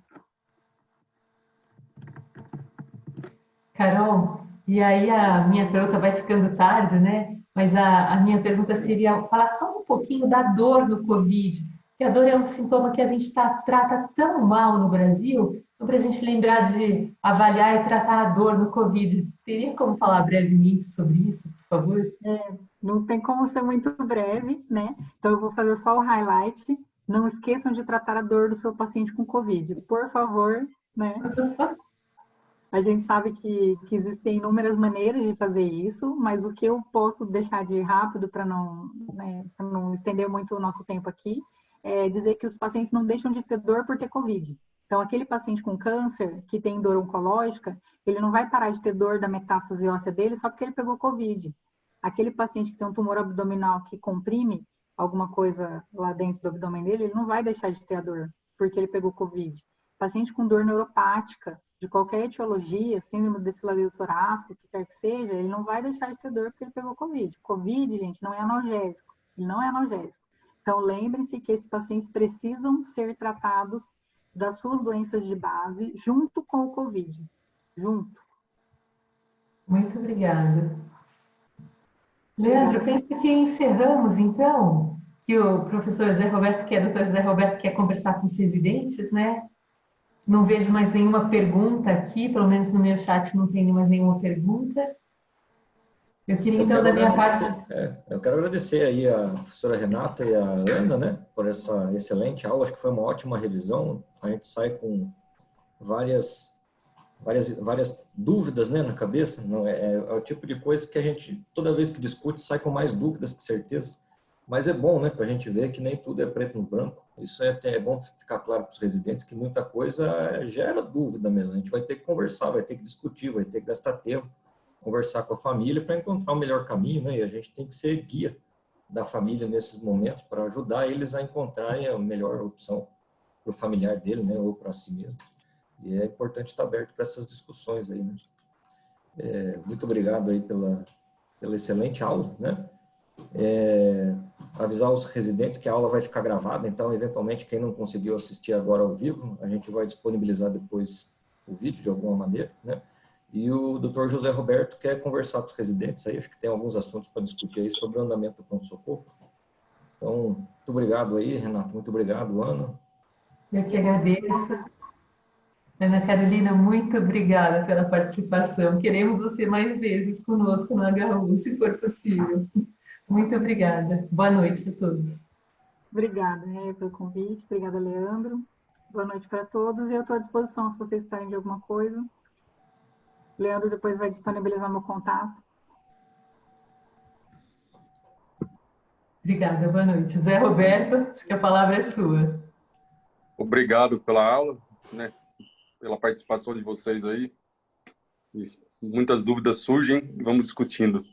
Carol, e aí a minha pergunta vai ficando tarde, né? Mas a minha pergunta seria falar só um pouquinho da dor do Covid, que a dor é um sintoma que a gente trata tão mal no Brasil, então para a gente lembrar de avaliar e tratar a dor no Covid. Teria como falar brevemente sobre isso, por favor? Não tem como ser muito breve, né? Então, eu vou fazer só o highlight. Não esqueçam de tratar a dor do seu paciente com Covid, por favor, né? A gente sabe que existem inúmeras maneiras de fazer isso, mas o que eu posso deixar de rápido para não, né, não estender muito o nosso tempo aqui, é dizer que os pacientes não deixam de ter dor por ter Covid. Então, aquele paciente com câncer que tem dor oncológica, ele não vai parar de ter dor da metástase óssea dele só porque ele pegou Covid. Aquele paciente que tem um tumor abdominal que comprime alguma coisa lá dentro do abdômen dele, ele não vai deixar de ter a dor porque ele pegou Covid. Paciente com dor neuropática, de qualquer etiologia, síndrome desse lavio torácico, o que quer que seja, ele não vai deixar de ter dor porque ele pegou Covid. Covid, gente, não é analgésico. Ele não é analgésico. Então, lembrem-se que esses pacientes precisam ser tratados das suas doenças de base junto com o Covid. Junto. Muito obrigada. Leandro, penso que encerramos, então, que o professor Zé Roberto, que é o doutor Zé Roberto, quer conversar com os residentes, né? Não vejo mais nenhuma pergunta aqui, pelo menos no meu chat não tem mais nenhuma pergunta. Eu queria, Eu então, quero da minha agradecer, parte... eu quero agradecer aí a professora Renata e a Ana, né, por essa excelente aula. Acho que foi uma ótima revisão. A gente sai com várias dúvidas, né, na cabeça. Não é o tipo de coisa que a gente, toda vez que discute, sai com mais dúvidas que certeza. Mas é bom, né, para a gente ver que nem tudo é preto no branco. Isso é bom ficar claro para os residentes que muita coisa gera dúvida mesmo. A gente vai ter que conversar, vai ter que discutir, vai ter que gastar tempo, conversar com a família para encontrar o melhor caminho, né? E a gente tem que ser guia da família nesses momentos para ajudar eles a encontrarem a melhor opção para o familiar dele, né, ou para si mesmo. E é importante estar aberto para essas discussões aí, né? Muito obrigado aí pela excelente aula, né? Avisar os residentes que a aula vai ficar gravada, então, eventualmente, quem não conseguiu assistir agora ao vivo, a gente vai disponibilizar depois o vídeo de alguma maneira, né? E o Dr. José Roberto quer conversar com os residentes aí, acho que tem alguns assuntos para discutir aí sobre o andamento do pronto-socorro. Então, muito obrigado aí, Renato, muito obrigado, Ana. Eu que Obrigada pelo agradeço. convite. Ana Carolina, muito obrigada pela participação. Queremos você mais vezes conosco no HU, se for possível. Muito obrigada. Boa noite a todos. Obrigada, pelo convite. Obrigada, Leandro. Boa noite para todos. E eu estou à disposição se vocês precisarem de alguma coisa. Leandro depois vai disponibilizar meu contato. Obrigada, boa noite. Zé Roberto, acho que a palavra é sua. Obrigado pela aula, né? Pela participação de vocês aí. Muitas dúvidas surgem, vamos discutindo.